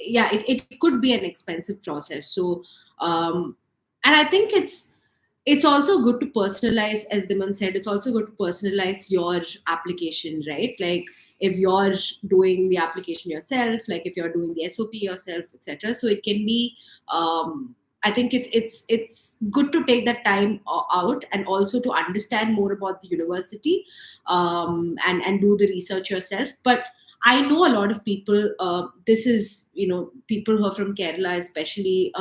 yeah, it could be an expensive process. So and I think it's also good to personalize, as Diman said, it's also good to personalize your application, right? Like if you're doing the application yourself, like if you're doing the SOP yourself, etc. So it can be, I think it's good to take that time out and also to understand more about the university, and do the research yourself. But I know a lot of people. This is people who are from Kerala, especially.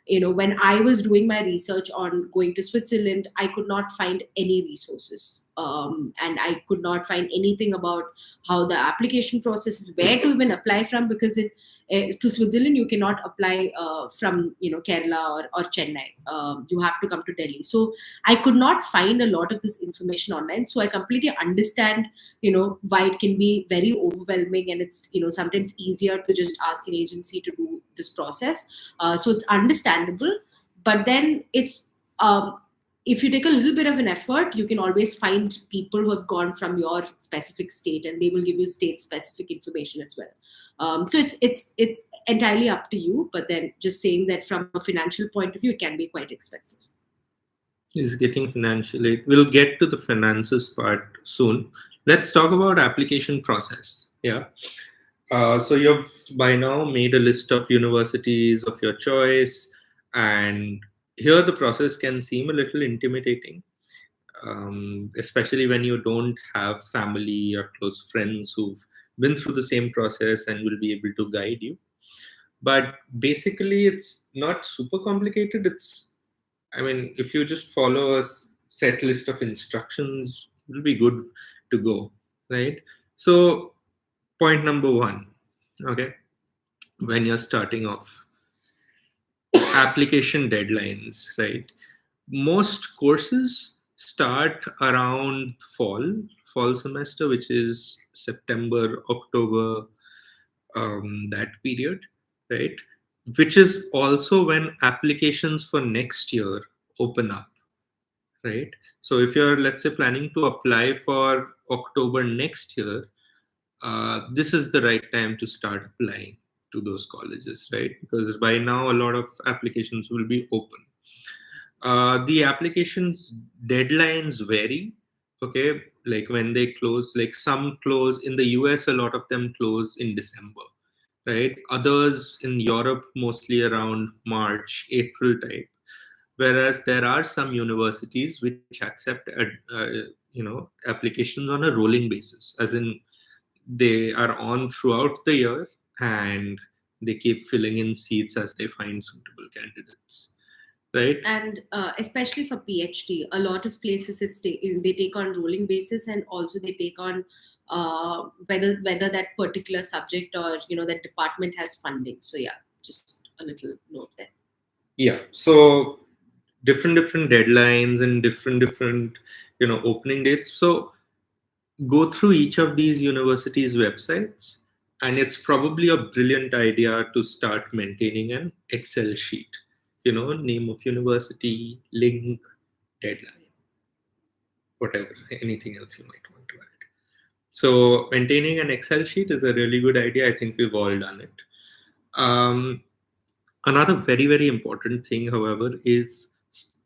When I was doing my research on going to Switzerland, I could not find any resources, and I could not find anything about how the application process is, where to even apply from, because to Switzerland you cannot apply from Kerala or Chennai. You have to come to Delhi. So I could not find a lot of this information online. So I completely understand why it can be very overwhelming, and it's sometimes easier to just ask an agency to do this process. So it's understandable, but then it's if you take a little bit of an effort, you can always find people who have gone from your specific state, and they will give you state specific information as well. So it's entirely up to you, but then just saying that from a financial point of view, it can be quite expensive. is getting financial aid. We'll get to the finances part soon. Let's talk about application process. Yeah. So you've by now made a list of universities of your choice, and here the process can seem a little intimidating, especially when you don't have family or close friends who've been through the same process and will be able to guide you. But basically, it's not super complicated. I mean, if you just follow a set list of instructions, it'll be good to go, right? So, point number one, okay, when you're starting off, application deadlines, right? Most courses start around fall semester, which is September, October, that period, right? Which is also when applications for next year open up, right? So if you're, let's say, planning to apply for October next year, this is the right time to start applying to those colleges, right? Because by now a lot of applications will be open. The applications deadlines vary, okay? Like when they close, like some close in the US, a lot of them close in December, right? Others in Europe, mostly around March, April type. Whereas there are some universities which accept, applications on a rolling basis, as in they are on throughout the year and they keep filling in seats as they find suitable candidates, right? And especially for PhD, a lot of places they take on rolling basis, and also they take on whether that particular subject or that department has funding. So yeah, just a little note there. Yeah. So different deadlines and different opening dates. So go through each of these universities' websites, and it's probably a brilliant idea to start maintaining an Excel sheet. Name of university, link, deadline, whatever, anything else you might want to add. So maintaining an Excel sheet is a really good idea. I think we've all done it. Another very important thing, however, is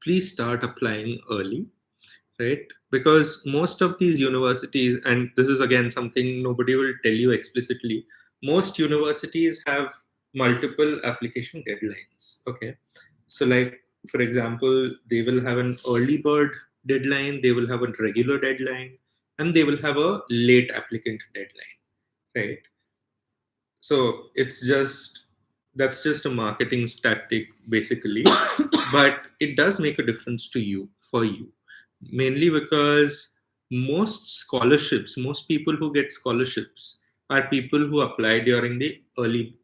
please start applying early, right? Because most of these universities, and this is again something nobody will tell you explicitly, most universities have multiple application deadlines. Okay. So, like, for example, they will have an early bird deadline, they will have a regular deadline, and they will have a late applicant deadline, right? So that's just a marketing tactic basically, but it does make a difference to you for you, mainly because most people who get scholarships are people who apply during the early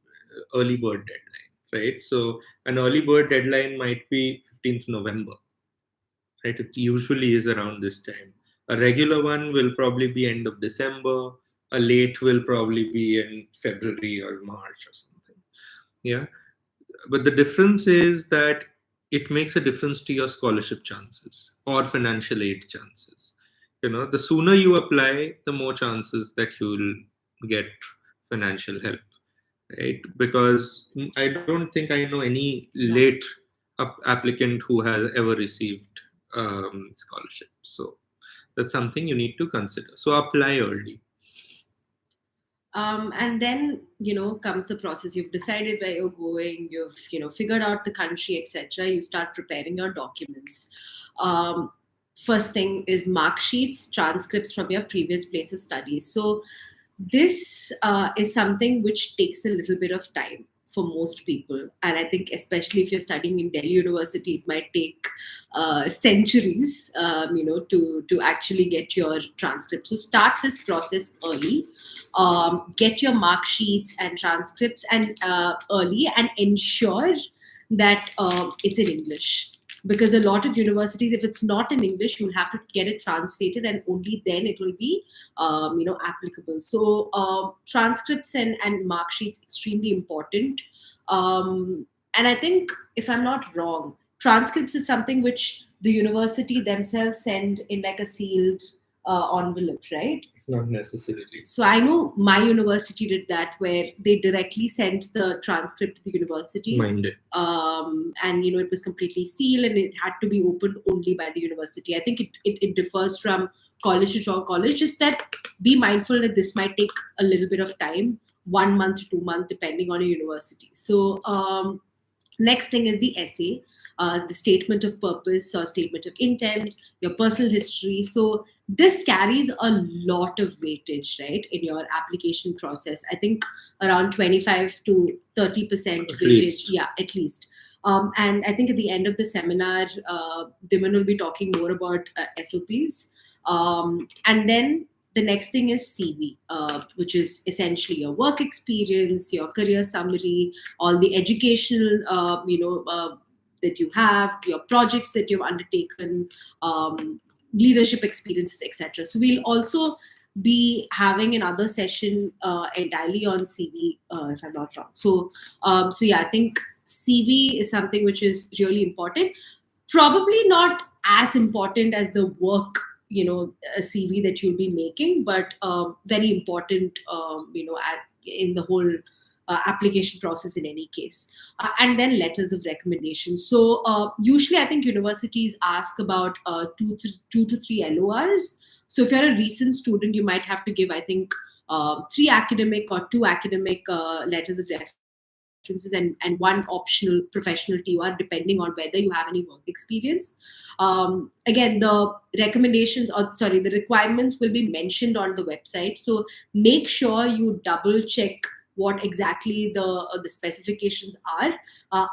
bird deadline, right? So an early bird deadline might be 15th November, right? It usually is around this time. A regular one will probably be end of December. A late will probably be in February or March or something. Yeah. But the difference is that it makes a difference to your scholarship chances or financial aid chances. The sooner you apply, the more chances that you'll get financial help, right? Because I don't think I know any late applicant who has ever received scholarship. So that's something you need to consider. So apply early. And then comes the process. You've decided where you're going, you've figured out the country, etc. You start preparing your documents. First thing is mark sheets, transcripts from your previous place of study. So this is something which takes a little bit of time for most people, and I think especially if you're studying in Delhi University, it might take centuries to actually get your transcript. So start this process early. Get your mark sheets and transcripts and early, and ensure that it's in English, because a lot of universities, if it's not in English, you'll have to get it translated, and only then it will be applicable. So transcripts and mark sheets extremely important. And I think, if I'm not wrong, transcripts is something which the university themselves send in like a sealed envelope, right? Not necessarily. So I know my university did that, where they directly sent the transcript to the university. Mind it. And it was completely sealed, and it had to be opened only by the university. I think it differs from college to college, just that be mindful that this might take a little bit of time, 1 month to 2 months, depending on your university. So next thing is the essay, the statement of purpose or statement of intent, your personal history. So this carries a lot of weightage, right, in your application process. I think around 25 to 30% At weightage. least. Yeah, at least. And I think at the end of the seminar, Diman will be talking more about SOPs. And then the next thing is CV, which is essentially your work experience, your career summary, all the educational, that you have, your projects that you've undertaken, leadership experiences, etc. So we'll also be having another session entirely on CV, if I'm not wrong. So yeah, I think CV is something which is really important. Probably not as important as the work, a CV that you'll be making, but very important, in the whole application process in any case. And then letters of recommendation. So usually I think universities ask about two to three LORs. So if you're a recent student, you might have to give, I think, three academic or two academic letters of references, and one optional professional TOR, depending on whether you have any work experience. Again, the recommendations, or sorry, the requirements will be mentioned on the website. So make sure you double check what exactly the specifications are.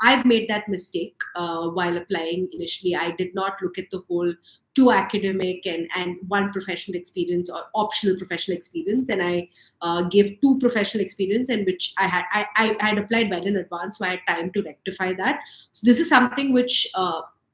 I've made that mistake while applying initially. I did not look at the whole two academic and one professional experience or optional professional experience, and I gave two professional experience, and which I had applied well in advance, so I had time to rectify that. So this is something which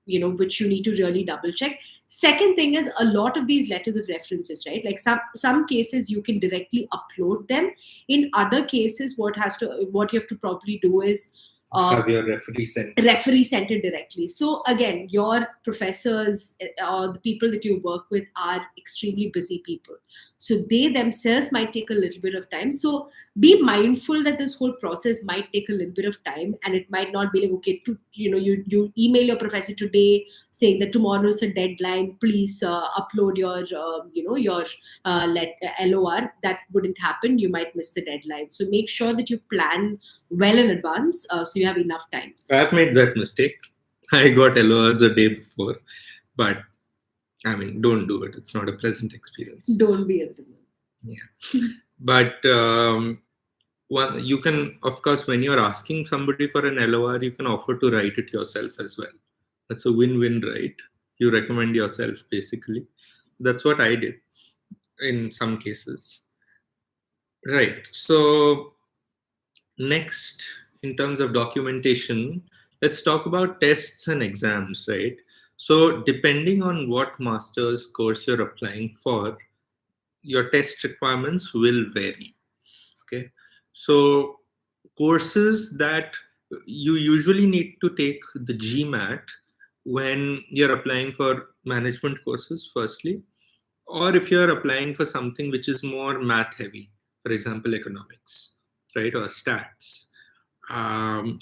which you need to really double check. Second thing is, a lot of these letters of references, right? Like some cases you can directly upload them. In other cases, what you have to probably do is Have your referee sent. sent it directly. So again, your professors or the people that you work with are extremely busy people, so they themselves might take a little bit of time. So be mindful that this whole process might take a little bit of time, and it might not be like, okay, you email your professor today saying that tomorrow is the deadline, please upload your LOR. That wouldn't happen. You might miss the deadline. So make sure that you plan well in advance, so you have enough time. I've made that mistake. I got LORs a day before, but I mean, don't do it. It's not a pleasant experience. Don't be at the moment. Yeah. But one, you can, of course, when you're asking somebody for an LOR, you can offer to write it yourself as well. That's a win-win, right? You recommend yourself, basically. That's what I did in some cases. Right. So next, in terms of documentation, let's talk about tests and exams, right? So depending on what master's course you're applying for, your test requirements will vary. Okay. So courses that you usually need to take the GMAT when you're applying for management courses, firstly, or if you're applying for something which is more math heavy, for example, economics, right, or stats.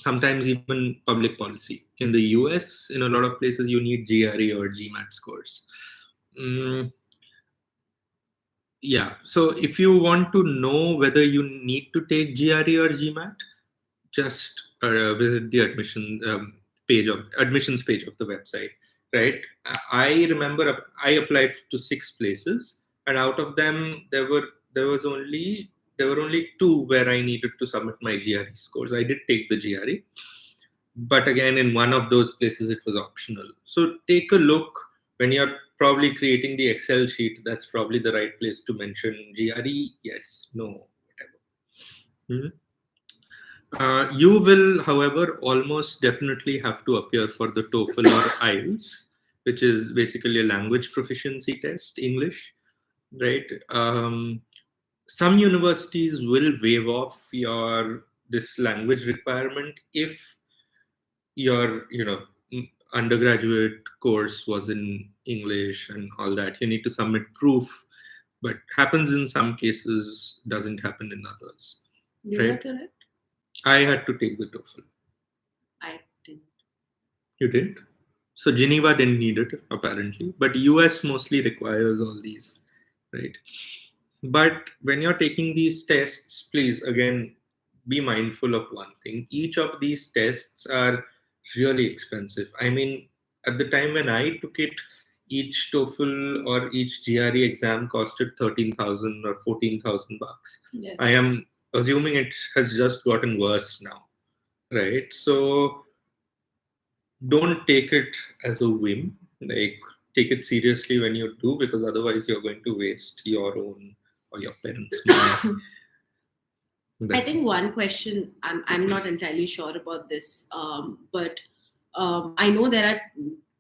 Sometimes even public policy. In the US, in a lot of places, you need GRE or GMAT scores. Yeah, so if you want to know whether you need to take GRE or GMAT, just visit the admissions page of the website, right? I remember I applied to 6 places, and out of them there were only two where I needed to submit my GRE scores. I did take the GRE, but again, in one of those places it was optional. So take a look when you're probably creating the Excel sheet. That's probably the right place to mention GRE, yes, no, whatever. You will, however, almost definitely have to appear for the TOEFL or IELTS, which is basically a language proficiency test, English, right? Some universities will waive off this language requirement if your undergraduate course was in English and all that. You need to submit proof but happens in some cases, doesn't happen in others. Did Right? you have to write? I had to take the TOEFL. I didn't. You didn't? So Geneva didn't need it apparently, but US mostly requires all these, right? But when you're taking these tests, please again be mindful of one thing. Each of these tests are really expensive. I mean, at the time when I took it, each TOEFL or each GRE exam costed 13,000 or 14,000 bucks. Yeah. I am assuming it has just gotten worse now, right? So don't take it as a whim. Like, take it seriously when you do, because otherwise you're going to waste your own or your parents' money. I That's think one question, I'm not entirely sure about this, but I know there are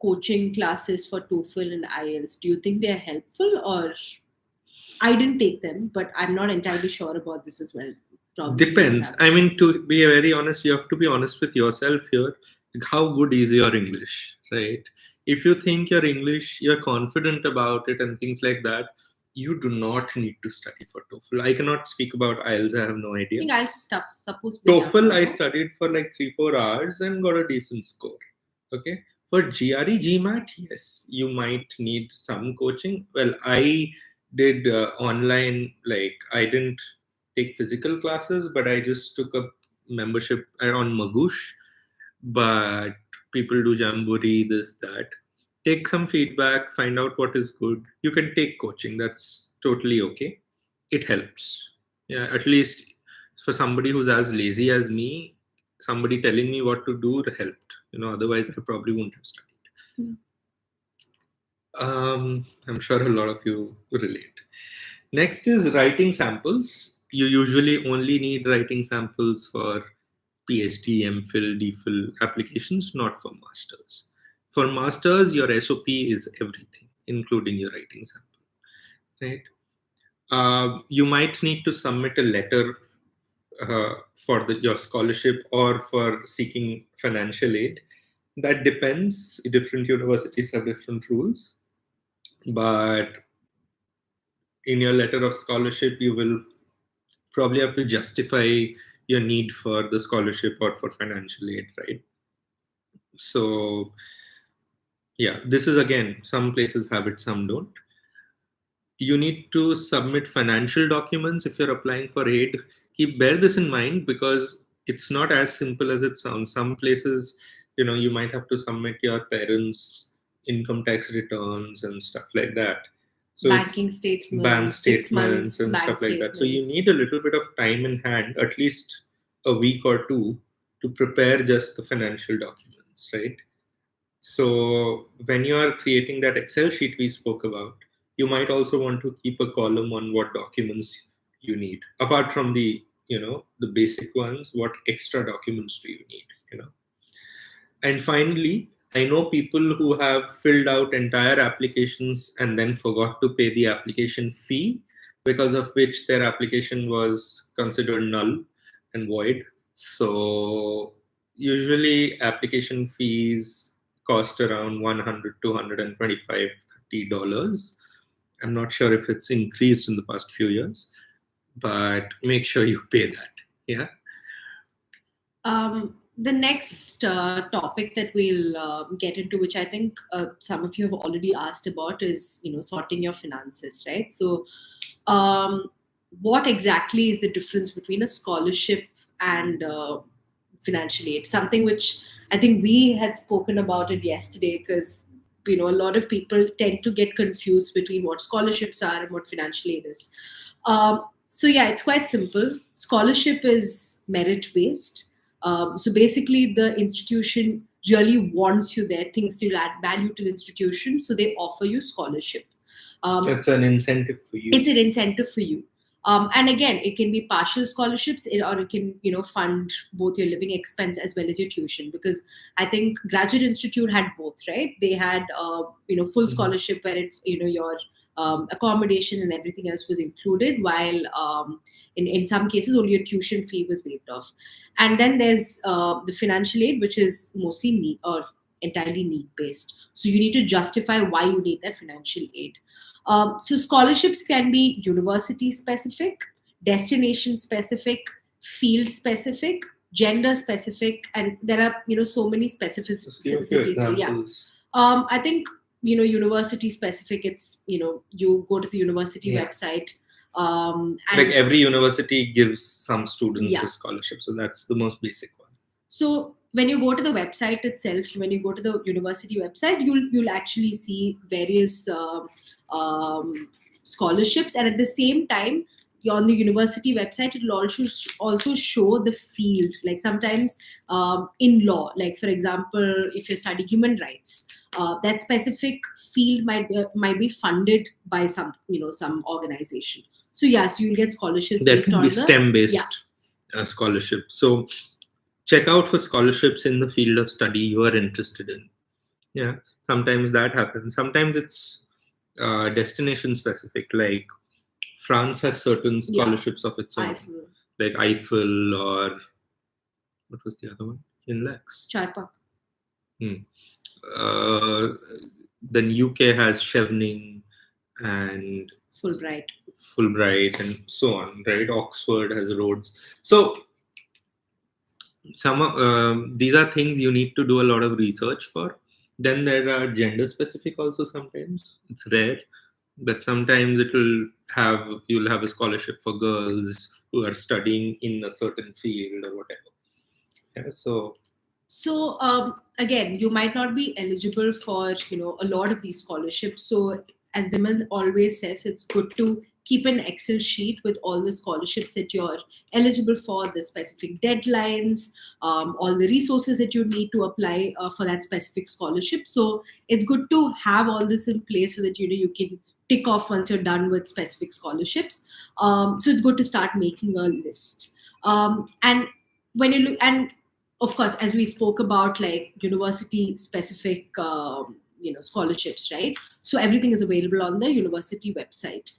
coaching classes for TOEFL and IELTS. Do you think they're helpful, or I didn't take them, but I'm not entirely sure about this as well. Probably you depends. have. I mean, to be very honest, you have to be honest with yourself here. Like, how good is your English, right? If you think your English, you're confident about it and things like that, you do not need to study for TOEFL. I cannot speak about IELTS. I have no I idea. think IELTS stuff supposed to be tough, TOEFL, I no? studied for like 3-4 hours and got a decent score. Okay. For GRE, GMAT, yes, you might need some coaching. Well, I did online, like, I didn't take physical classes, but I just took a membership on Magoosh. But people do Jamboree, this, that. Take some feedback, find out what is good. You can take coaching. That's totally okay. It helps. Yeah, at least for somebody who's as lazy as me, somebody telling me what to do helped. Otherwise I probably wouldn't have studied. Hmm. I'm sure a lot of you relate. Next is writing samples. You usually only need writing samples for PhD, MPhil, DPhil applications, not for masters. For masters, your SOP is everything, including your writing sample. Right? You might need to submit a letter for your scholarship or for seeking financial aid. That depends. Different universities have different rules, but in your letter of scholarship, you will probably have to justify your need for the scholarship or for financial aid, right? So, yeah, this is again, some places have it, some don't. You need to submit financial documents if you're applying for aid. Bear this in mind, because it's not as simple as it sounds. Some places, you might have to submit your parents' income tax returns and stuff like that. So Banking it's bank statements, 6 statements months and bank stuff like that. So you statements. need a little bit of time in hand, at least a week or two, to prepare just the financial documents, right? So when you are creating that Excel sheet we spoke about, you might also want to keep a column on what documents you need. Apart from the basic ones, what extra documents do you need? And finally, I know people who have filled out entire applications and then forgot to pay the application fee, because of which their application was considered null and void. So usually application fees cost around 100, 225, $30. I'm not sure if it's increased in the past few years, but make sure you pay that. Yeah. The next topic that we'll get into, which I think some of you have already asked about, is sorting your finances, right? So, what exactly is the difference between a scholarship and financial aid? Something which I think we had spoken about it yesterday, because a lot of people tend to get confused between what scholarships are and what financial aid is. So yeah, it's quite simple. Scholarship is merit based. So basically, the institution really wants you there, thinks you'll add value to the institution, so they offer you scholarship. It's an incentive for you. It's an incentive for you. And again, it can be partial scholarships, or it can fund both your living expense as well as your tuition. Because I think Graduate Institute had both, right? They had full scholarship where your accommodation and everything else was included, while in some cases only your tuition fee was waived off. And then there's the financial aid, which is mostly need or entirely need based. So you need to justify why you need that financial aid. So scholarships can be university specific, destination specific, field specific, gender specific, and there are so many Just give a few specificities. So yeah, examples. I think university specific. It's you go to the university Yeah. website. Like And every university gives some students Yeah. a scholarship, so that's the most basic one. So when you go to the website itself, when you go to the university website, you'll actually see various scholarships, and at the same time, on the university website, it will also show the field. Like sometimes in law, like for example, if you study human rights, that specific field might be funded by some organization. So yes, you'll get scholarships That based can on be the STEM based scholarship. So check out for scholarships in the field of study you are interested in. Yeah, sometimes that happens. Sometimes it's destination specific. Like France has certain scholarships of its own, Eiffel, like Eiffel, or what was the other one? Inlex. Charpak. Then UK has Chevening and Fulbright, and so on, right? Oxford has Rhodes. So these are things you need to do a lot of research for. Then there are gender specific also. Sometimes it's rare, but sometimes you'll have a scholarship for girls who are studying in a certain field or whatever. Yeah, So again, you might not be eligible for a lot of these scholarships. So as Diman always says, it's good to keep an Excel sheet with all the scholarships that you're eligible for, the specific deadlines, all the resources that you need to apply for that specific scholarship. So it's good to have all this in place so that you can tick off once you're done with specific scholarships. So it's good to start making a list. And when you look, and of course, as we spoke about, like university specific scholarships, right? So everything is available on the university website.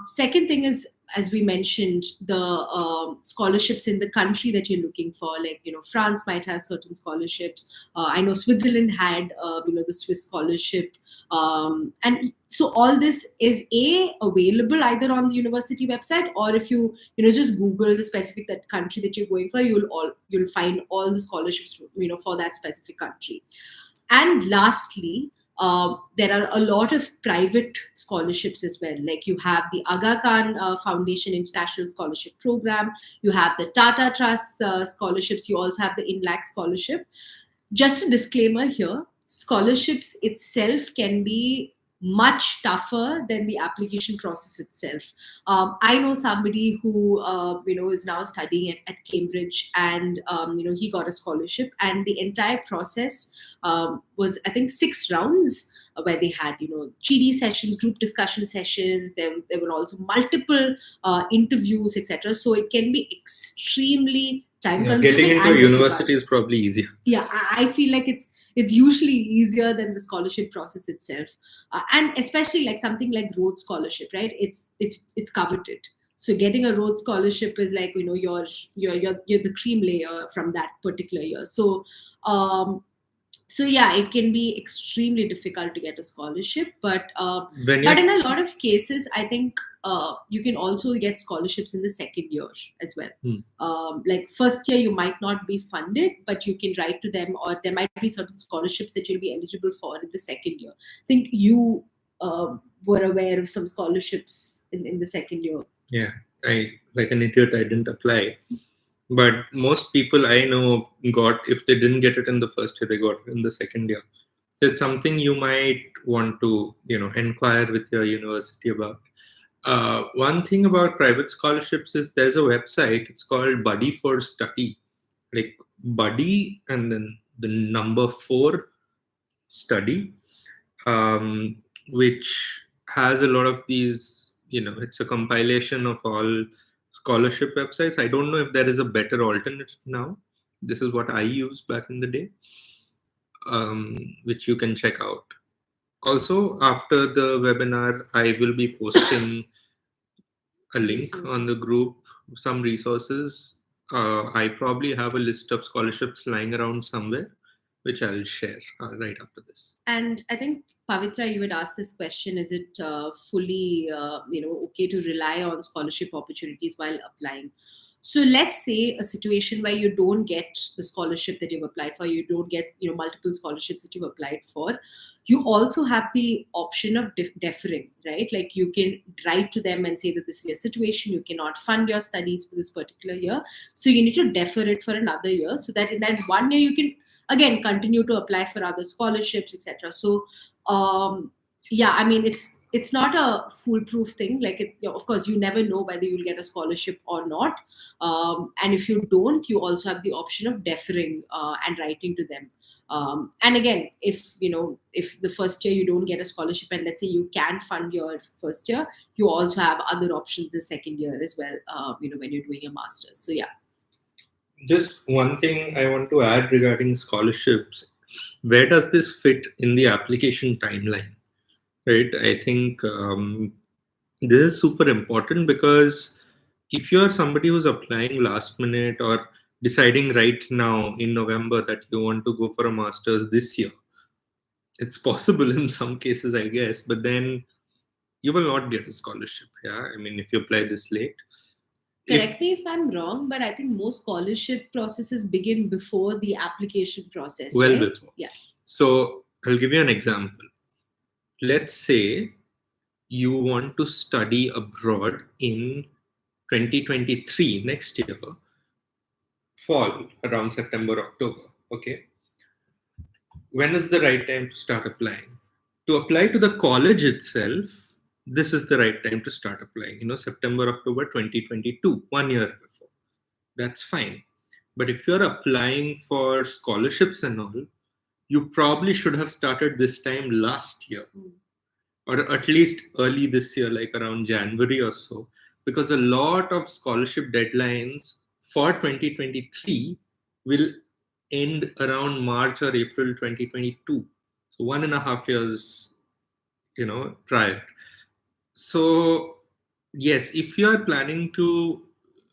Second thing is, as we mentioned, the scholarships in the country that you're looking for. Like France might have certain scholarships. I know Switzerland had the Swiss scholarship. And so all this is available either on the university website, or if you just Google the specific that country that you're going for, you'll find all the scholarships for that specific country. And lastly, there are a lot of private scholarships as well. Like you have the Aga Khan Foundation International Scholarship Program, you have the Tata Trust scholarships, you also have the INLAC scholarship. Just a disclaimer here, scholarships itself can be much tougher than the application process itself. I know somebody who is now studying at Cambridge, and he got a scholarship, and the entire process was, I think, 6 rounds where they had GD sessions, group discussion sessions. There were also multiple interviews, etc. So it can be extremely time consuming. Getting into a university is probably easier. Yeah, I feel like it's usually easier than the scholarship process itself, and especially like something like Rhodes scholarship, right? It's coveted. So getting a Rhodes scholarship is like you're the cream layer from that particular year. So yeah, it can be extremely difficult to get a scholarship, but in a lot of cases, I think you can also get scholarships in the second year as well. Like first year, you might not be funded, but you can write to them, or there might be certain scholarships that you'll be eligible for in the second year. I think you were aware of some scholarships in the second year. Yeah, like an idiot, I didn't apply. But most people I know if they didn't get it in the first year, they got it in the second year. So it's something you might want to, inquire with your university about. One thing about private scholarships is there's a website. It's called Buddy for Study, like Buddy and then the number 4 study, which has a lot of these. It's a compilation of all scholarship websites. I don't know if there is a better alternative now. This is what I used back in the day, which you can check out. Also, after the webinar, I will be posting a link on the group, some resources. I probably have a list of scholarships lying around somewhere. which I'll share right after this. And I think, Pavitra, you would ask this question: is it fully, okay to rely on scholarship opportunities while applying? So let's say a situation where you don't get the scholarship that you've applied for, you don't get multiple scholarships that you've applied for. You also have the option of deferring, right? Like you can write to them and say that this is your situation, you cannot fund your studies for this particular year, so you need to defer it for another year, so that in that 1 year you can again continue to apply for other scholarships, etc. So yeah, I mean, it's not a foolproof thing. Like of course you never know whether you'll get a scholarship or not, and if you don't, you also have the option of deferring and writing to them. And again, if the first year you don't get a scholarship, and let's say you can fund your first year, you also have other options the second year as well, when you're doing your master's. So yeah. Just one thing I want to add regarding scholarships. Where does this fit in the application timeline? Right? I think this is super important, because if you're somebody who's applying last minute or deciding right now in November that you want to go for a master's this year, it's possible in some cases, I guess, but then you will not get a scholarship. Yeah, I mean, if you apply this late. Correct me if I'm wrong, but I think most scholarship processes begin before the application process. Well, right? before. Yeah. So I'll give you an example. Let's say you want to study abroad in 2023, next year, fall, around September, October. Okay. When is the right time to start applying? To apply to the college itself, this is the right time to start applying. September, October 2022, 1 year before. That's fine. But if you're applying for scholarships and all, you probably should have started this time last year, or at least early this year, like around January or so, because a lot of scholarship deadlines for 2023 will end around March or April 2022. So 1.5 years, prior. So yes, if you are planning to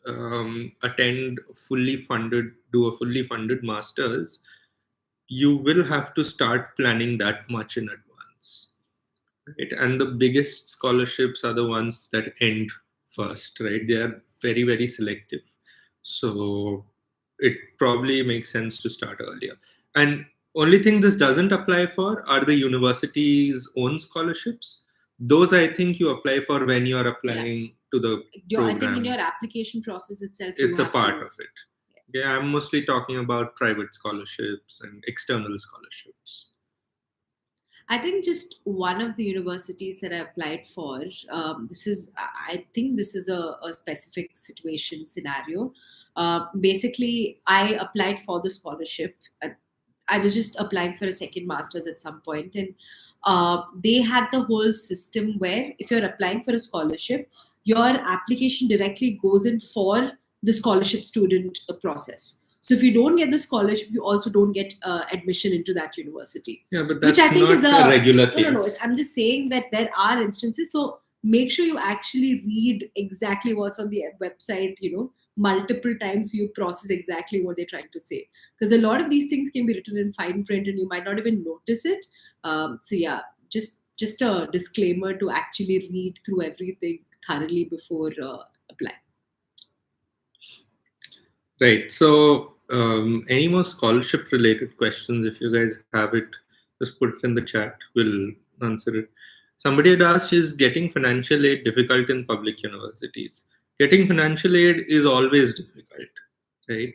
do a fully funded master's, you will have to start planning that much in advance, right? And the biggest scholarships are the ones that end first, right? They are very, very selective. So it probably makes sense to start earlier. And only thing this doesn't apply for are the university's own scholarships. Those I think you apply for when you are applying to the program. I think in your application process itself, it's a part of it. Yeah, I'm mostly talking about private scholarships and external scholarships. I think just one of the universities that I applied for, I think this is a specific situation scenario. Basically, I applied for the scholarship. I was just applying for a second master's at some point, and they had the whole system where if you're applying for a scholarship, your application directly goes in for the scholarship student process. So if you don't get the scholarship, you also don't get admission into that university. Yeah, but that's which I think not is a regular case. No. I'm just saying that there are instances. So make sure you actually read exactly what's on the website, multiple times, so you process exactly what they're trying to say. Because a lot of these things can be written in fine print and you might not even notice it. So yeah, just a disclaimer to actually read through everything thoroughly before applying. Right. So any more scholarship related questions, if you guys have it, just put it in the chat. We'll answer it. Somebody had asked, is getting financial aid difficult in public universities? Getting financial aid is always difficult, right?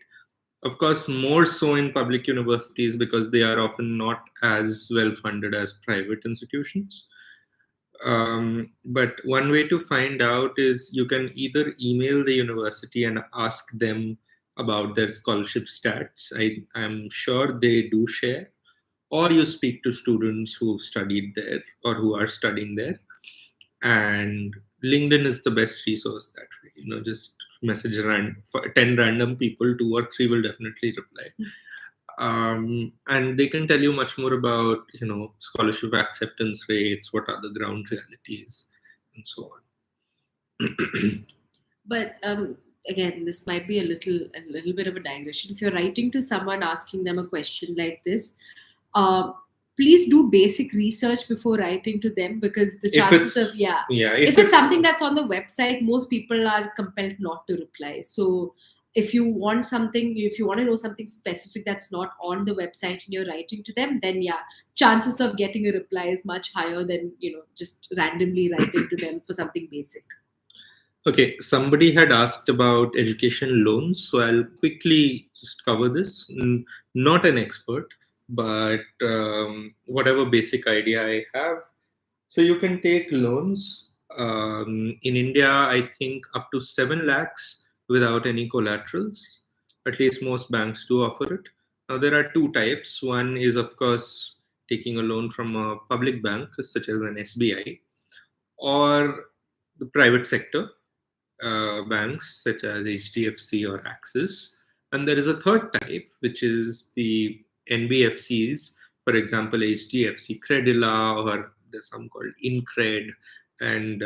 Of course, more so in public universities because they are often not as well funded as private institutions. But one way to find out is you can either email the university and ask them about their scholarship stats. I'm sure they do share, or you speak to students who studied there or who are studying there. And LinkedIn is the best resource that way. Just message around 10 random people, 2 or 3 will definitely reply. And they can tell you much more about scholarship acceptance rates, what are the ground realities, and so on. But again, this might be a little bit of a digression. If you're writing to someone asking them a question like this, uh, please do basic research before writing to them, because the If chances it's of, yeah, yeah, if it's something that's on the website, most people are compelled not to reply. So if you want something, if you want to know something specific that's not on the website and you're writing to them, then yeah, chances of getting a reply is much higher than, just randomly writing to them for something basic. Okay, somebody had asked about education loans, so I'll quickly just cover this. Not an expert, but whatever basic idea I have. So you can take loans in India, I think up to 7 lakhs without any collaterals. At least most banks do offer it. Now, there are two types. One is, of course, taking a loan from a public bank, such as an SBI, or the private sector banks such as HDFC or Axis. And there is a third type, which is the NBFCs, for example, HDFC Credila, or there's some called Incred. And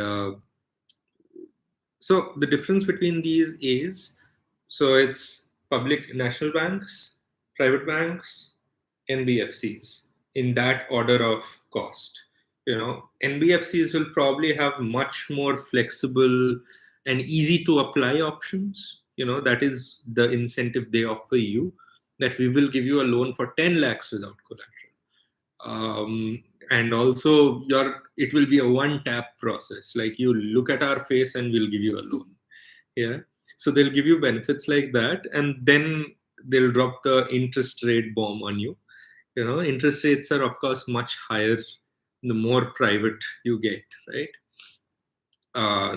so the difference between these is, so it's public national banks, private banks, NBFCs in that order of cost. NBFCs will probably have much more flexible and easy to apply options. That is the incentive they offer you, that we will give you a loan for 10 lakhs without collateral. And also it will be a one tap process, like you look at our face and we'll give you a loan. Yeah, so they'll give you benefits like that, and then they'll drop the interest rate bomb on you. Interest rates are of course much higher the more private you get, right?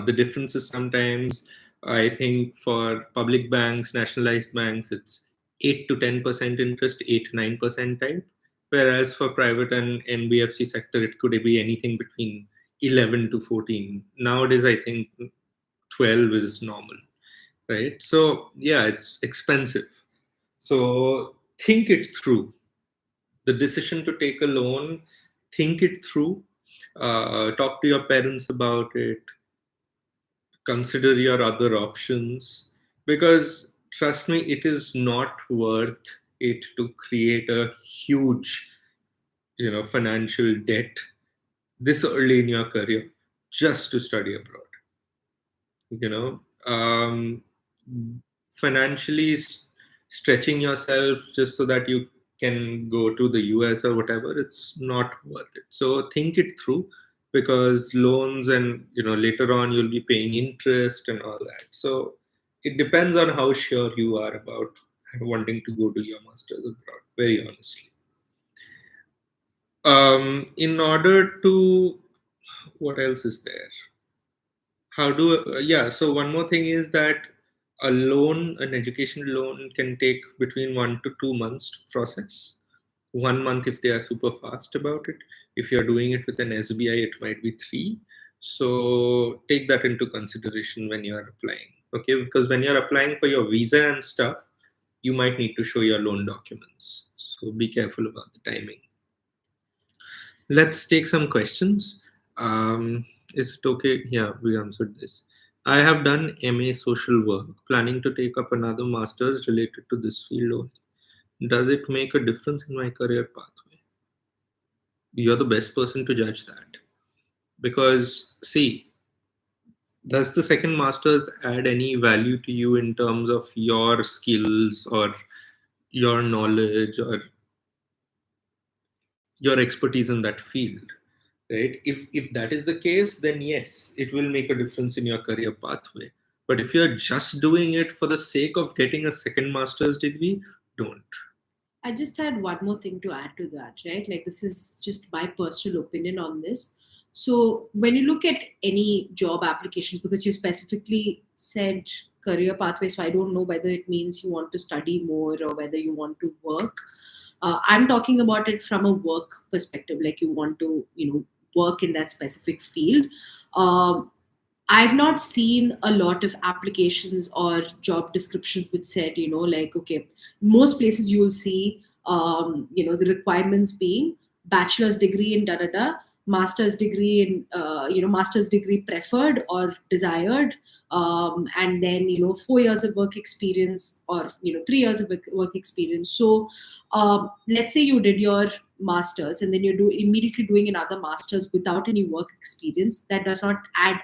The difference is sometimes, I think, for public banks, nationalized banks, it's 8 to 10% interest, 8 to 9% type. Whereas for private and NBFC sector, it could be anything between 11 to 14. Nowadays, I think 12 is normal, right? So yeah, it's expensive. So think it through. The decision to take a loan, think it through. Talk to your parents about it. Consider your other options, because trust me, it is not worth it to create a huge financial debt this early in your career just to study abroad. you know um, Financially stretching yourself just so that you can go to the US or whatever, it's not worth it. So think it through, because loans and later on you'll be paying interest and all that. So it depends on how sure you are about wanting to go to your masters abroad, very honestly. In order to, what else is there? How do Yeah, so one more thing is that an education loan can take between 1 to 2 months to process. 1 month if they are super fast about it. If you're doing it with an SBI, it might be 3. So take that into consideration when you are applying. Okay, because when you're applying for your visa and stuff, you might need to show your loan documents. So be careful about the timing. Let's take some questions. Is it okay? Yeah, we answered this. I have done MA social work, planning to take up another master's related to this field only. Does it make a difference in my career pathway? You're the best person to judge that. Because, see, does the second master's add any value to you in terms of your skills or your knowledge or your expertise in that field? Right? If that is the case, then yes, it will make a difference in your career pathway. But if you're just doing it for the sake of getting a second master's degree, don't. I just had one more thing to add to that, right? Like, this is just my personal opinion on this. So, when you look at any job applications, because you specifically said career pathway, so I don't know whether it means you want to study more or whether you want to work. I'm talking about it from a work perspective, like you want to, work in that specific field. Um, I've not seen a lot of applications or job descriptions which said, like, okay, most places you will see, the requirements being bachelor's degree in da da da, master's degree in master's degree preferred or desired, and then 4 years of work experience, or 3 years of work experience. So let's say you did your masters and then you're immediately doing another masters without any work experience. That does not add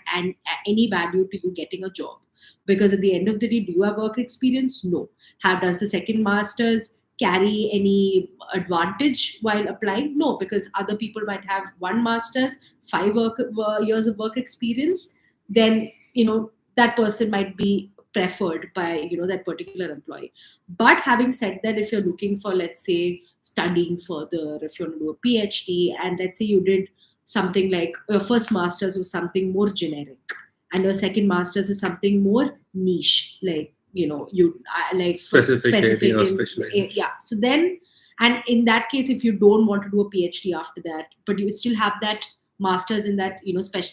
any value to you getting a job, because at the end of the day, do you have work experience? No. How does the second masters carry any advantage while applying? No, because other people might have one master's, 5 years of work experience. Then that person might be preferred by that particular employee. But having said that, if you're looking for, let's say, studying further, if you want to do a PhD, and let's say you did something like your first master's was something more generic, and your second master's is something more niche, like you like Specific area or in specialization. yeah. So then, and in that case, if you don't want to do a PhD after that, but you still have that masters in that,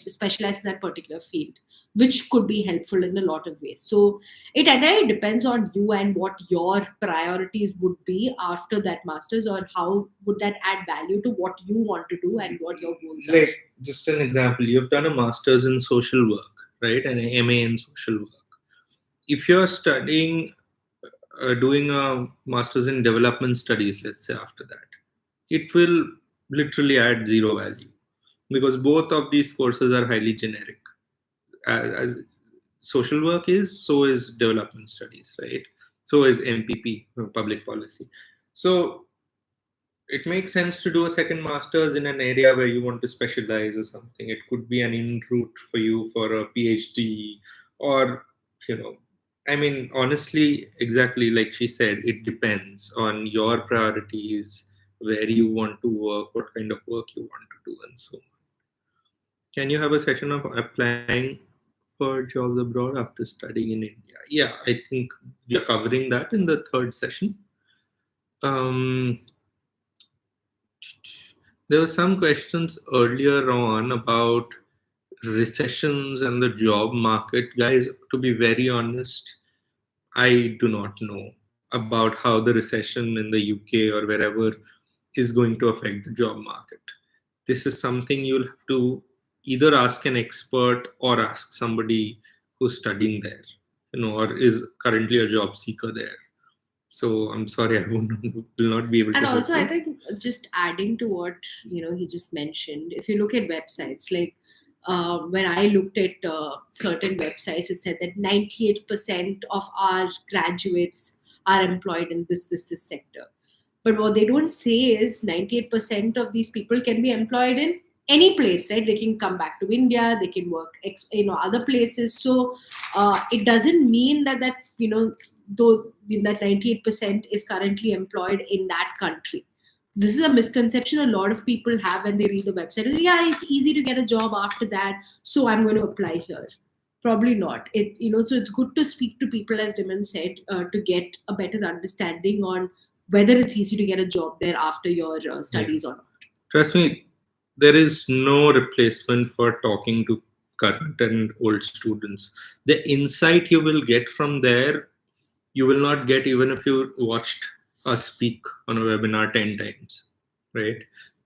specialized in that particular field, which could be helpful in a lot of ways. So it entirely depends on you and what your priorities would be after that masters, or how would that add value to what you want to do and what your goals are. Like, just an example, you've done a master's in social work, right, and an MA in social work. If you're studying, doing a master's in development studies, let's say, after that, it will literally add zero value, because both of these courses are highly generic. As social work is, so is development studies, right? So is MPP, public policy. So it makes sense to do a second master's in an area where you want to specialize or something. It could be an in route for you for a PhD, or I mean, honestly, exactly like she said, it depends on your priorities, where you want to work, what kind of work you want to do, and so on. Can you have a session of applying for jobs abroad after studying in India? Yeah, I think we are covering that in the third session. There were some questions earlier on about recessions and the job market. Guys, to be very honest, I do not know about how the recession in the UK or wherever is going to affect the job market. This is something you'll have to either ask an expert or ask somebody who's studying there, or is currently a job seeker there. So I'm sorry, I will not be able to. And also, I help you. think just adding to what he just mentioned, if you look at websites, like when I looked at certain websites, it said that 98% of our graduates are employed in this sector. But what they don't say is 98% of these people can be employed in any place, right? They can come back to India, they can work, other places. So it doesn't mean that though that 98% is currently employed in that country. This is a misconception a lot of people have when they read the website. Yeah, it's easy to get a job after that, so I'm going to apply here. Probably not. So it's good to speak to people, as Diman said, to get a better understanding on whether it's easy to get a job there after your studies or not. Trust me, there is no replacement for talking to current and old students. The insight you will get from there, you will not get even if you watched us speak on a webinar 10 times, right?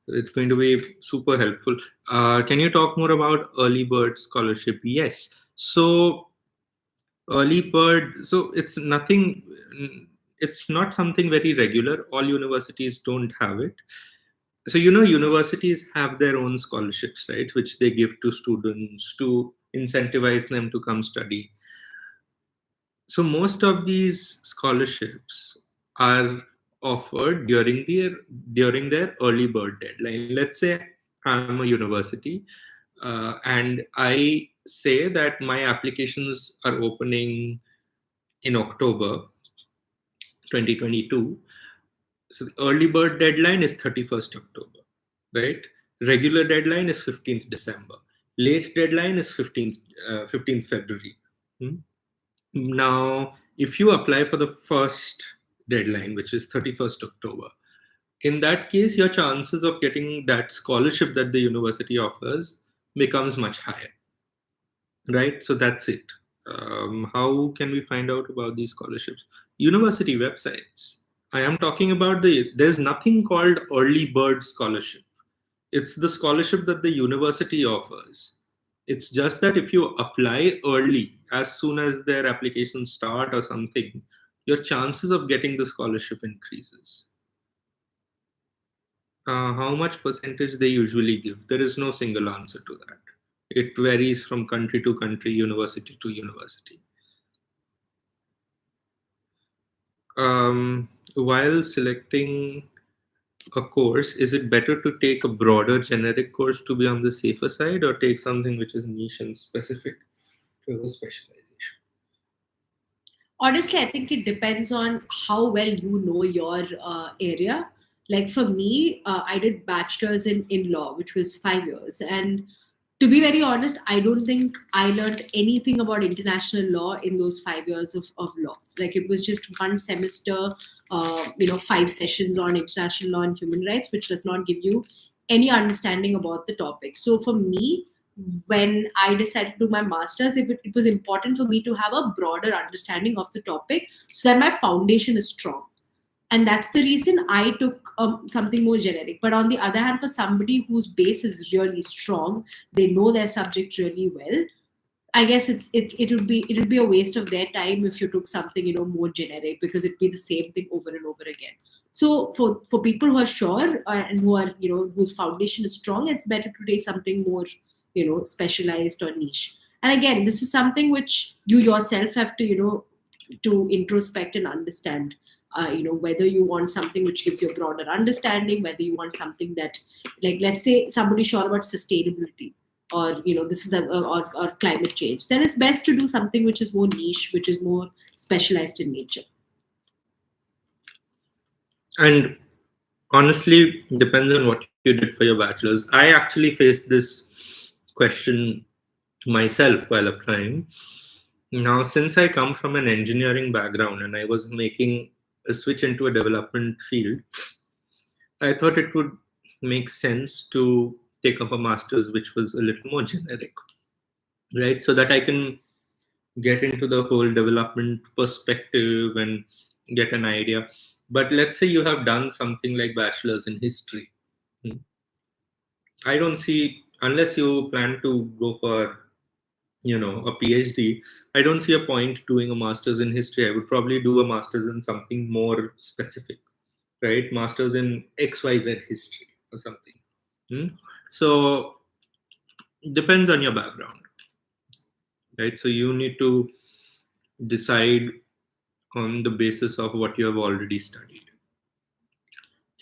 It's going to be super helpful. Can you talk more about early bird scholarship? Yes. So early bird, so it's nothing, it's not something very regular. All universities don't have it. So universities have their own scholarships, right, which they give to students to incentivize them to come study. So most of these scholarships are offered during their early bird deadline. Let's say I'm a university, and I say that my applications are opening in October 2022. So the early bird deadline is 31st October, right? Regular deadline is 15th December. Late deadline is 15th February. Now, if you apply for the first deadline, which is 31st October, in that case, your chances of getting that scholarship that the university offers becomes much higher, right? So that's it. How can we find out about these scholarships? University websites. I am talking about there's nothing called early bird scholarship. It's the scholarship that the university offers. It's just that if you apply early, as soon as their applications start or something, your chances of getting the scholarship increases. How much percentage they usually give? There is no single answer to that. It varies from country to country, university to university. While selecting a course, is it better to take a broader generic course to be on the safer side, or take something which is niche and specific to have a specialization? Honestly, I think it depends on how well you know your area. Like for me, I did bachelor's in law, which was 5 years. And to be very honest, I don't think I learned anything about international law in those 5 years of law. Like it was just one semester, 5 sessions on international law and human rights, which does not give you any understanding about the topic. So for me, when I decided to do my master's, it was important for me to have a broader understanding of the topic so that my foundation is strong. And that's the reason I took something more generic. But on the other hand, for somebody whose base is really strong, they know their subject really well. I guess it would be a waste of their time if you took something more generic, because it'd be the same thing over and over again. So for people who are sure and who are whose foundation is strong, it's better to take something more specialized or niche. And again, this is something which you yourself have to to introspect and understand. Whether you want something which gives you a broader understanding, whether you want something that, like, let's say somebody's sure about sustainability, or this is or climate change, then it's best to do something which is more niche, which is more specialized in nature. And honestly, depends on what you did for your bachelor's. I actually faced this question myself while applying. Now, since I come from an engineering background and I was making a switch into a development field, I thought it would make sense to take up a master's which was a little more generic, right? So that I can get into the whole development perspective and get an idea. But let's say you have done something like bachelor's in history. Hmm. I don't see, unless you plan to go for a PhD, I don't see a point doing a master's in history. I would probably do a master's in something more specific, right? Master's in XYZ history or something. Hmm? So depends on your background, right? So you need to decide on the basis of what you have already studied.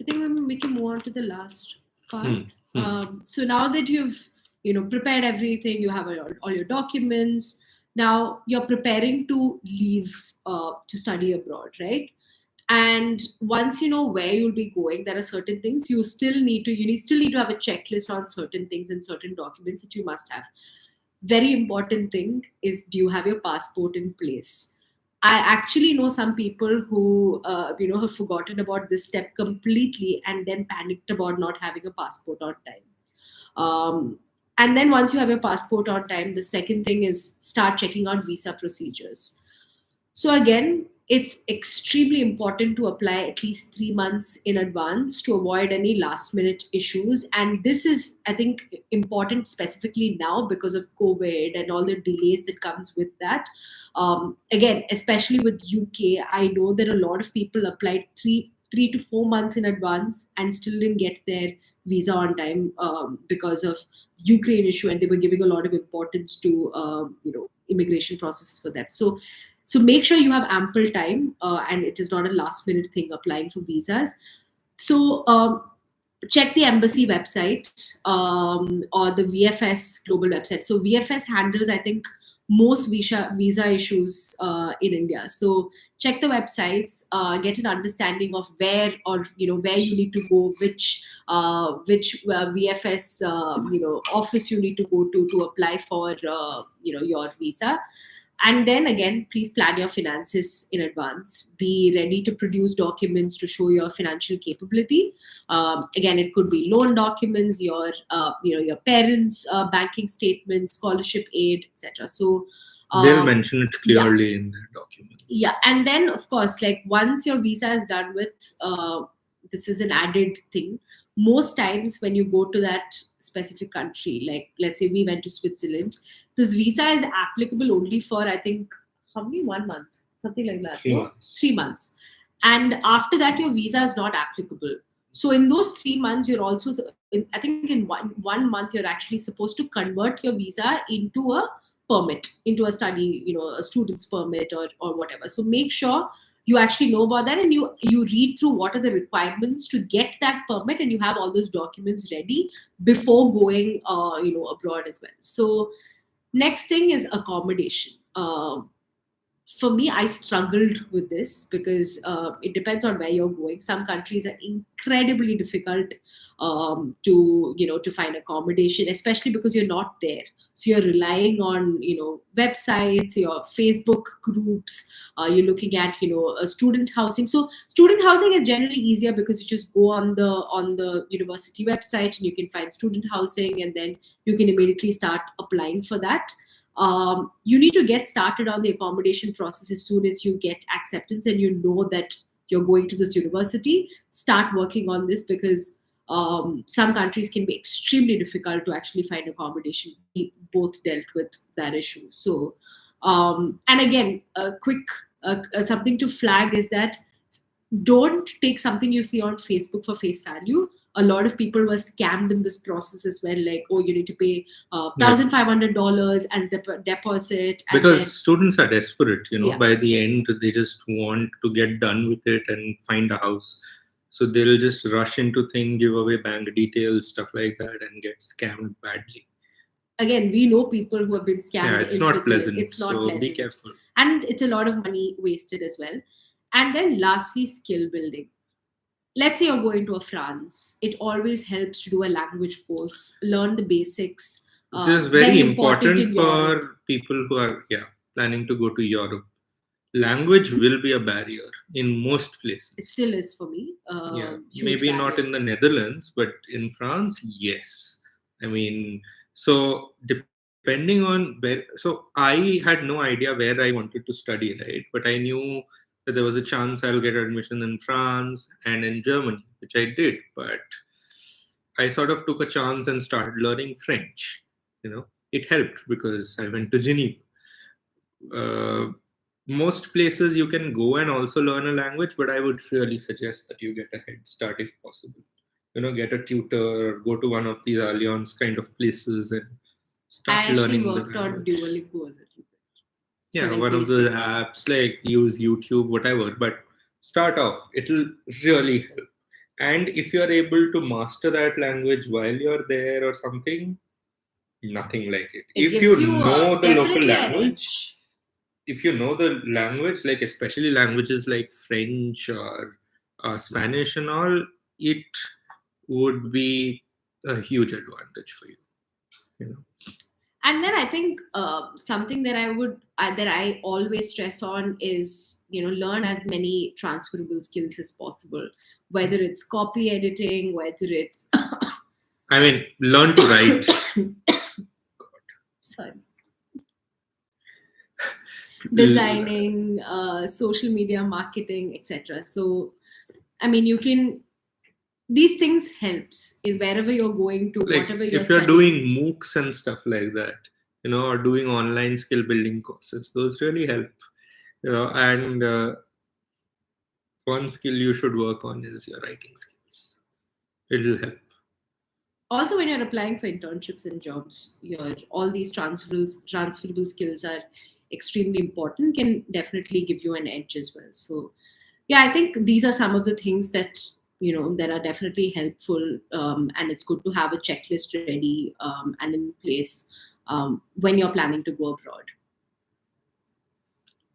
I think we can move on to the last part. Hmm. So now that you've prepared everything, you have all your documents. Now you're preparing to leave to study abroad, right? And once you know where you'll be going, there are certain things you still need to still need to have a checklist on certain things and certain documents that you must have. Very important thing is, do you have your passport in place? I actually know some people who have forgotten about this step completely and then panicked about not having a passport on time. And then once you have your passport on time, the second thing is start checking out visa procedures. So again, it's extremely important to apply at least 3 months in advance to avoid any last minute issues. And this is, I think, important specifically now because of COVID and all the delays that comes with that. Again, especially with UK, I know that a lot of people applied three to 4 months in advance and still didn't get their visa on time because of Ukraine issue, and they were giving a lot of importance to immigration processes for that. So make sure you have ample time, and it is not a last minute thing applying for visas. So check the embassy website or the VFS global website. So VFS handles, I think, most visa issues in India. So check the websites, get an understanding of where, or where you need to go, which VFS office you need to go to apply for your visa. And then again, please plan your finances in advance. Be ready to produce documents to show your financial capability. Again, it could be loan documents, your parents' banking statements, scholarship aid, etc. So they'll mention it clearly in their documents. Yeah, and then of course, like once your visa is done with, this is an added thing. most times when you go to that specific country, like let's say we went to Switzerland, this visa is applicable only for, I think, how many, 1 month, something like that. 3 months. 3 months. And after that, your visa is not applicable. So in those 3 months, you're also, I think in one month, you're actually supposed to convert your visa into a permit, into a study, a student's permit or whatever. So make sure you actually know about that, and you read through what are the requirements to get that permit, and you have all those documents ready before going abroad as well. So next thing is accommodation. For me, I struggled with this because it depends on where you're going. Some countries are incredibly difficult to find accommodation, especially because you're not there. So you're relying on websites, your Facebook groups. You're looking at a student housing. So student housing is generally easier because you just go on the university website and you can find student housing, and then you can immediately start applying for that. You need to get started on the accommodation process as soon as you get acceptance and you know that you're going to this university. Start working on this because some countries can be extremely difficult to actually find accommodation. We both dealt with that issue. So, and again, a quick something to flag is that don't take something you see on Facebook for face value. A lot of people were scammed in this process as well. Like, oh, you need to pay $1,500 as deposit. And because then, students are desperate, Yeah. by the end, they just want to get done with it and find a house. So they'll just rush into things, give away bank details, stuff like that, and get scammed badly. Again, we know people who have been scammed. Yeah, it's in not Switzerland. pleasant. It's not So pleasant. be careful. And it's a lot of money wasted as well. And then lastly, skill building. Let's say you're going to a France. It always helps to do a language course, learn the basics. It is very important in Europe. for people who are planning to go to Europe. Language will be a barrier in most places. It still is for me. Huge Maybe not barrier. in the Netherlands, but in France, yes. I mean, so depending on where, so I had no idea where I wanted to study, right? But I knew that there was a chance I'll get admission in France and in Germany, which I did. But I sort of took a chance and started learning French. It helped because I went to Geneva. Most places you can go and also learn a language, but I would really suggest that you get a head start if possible. Get a tutor or go to one of these Allianz kind of places and start learning the language. I actually worked on Duolingo a little bit. Yeah, like one of the basics. apps, like use YouTube, whatever. But start off, it'll really help. And if you're able to master that language while you're there or something, nothing like it. If you know the local language, if you know the language, like especially languages like French or Spanish and all, it would be a huge advantage for you. And then I think something that I always stress on is learn as many transferable skills as possible, whether it's copy editing, whether it's I mean, learn to write. Sorry. Designing, social media marketing, etc. So, I mean, you can. These things helps in wherever you're going to, like whatever you're if you're studying. doing MOOCs and stuff like that, or doing online skill building courses, those really help. And one skill you should work on is your writing skills. It'll help. Also, when you're applying for internships and jobs, all these transferable skills are extremely important, can definitely give you an edge as well. So yeah, I think these are some of the things that that are definitely helpful, and it's good to have a checklist ready and in place when you're planning to go abroad.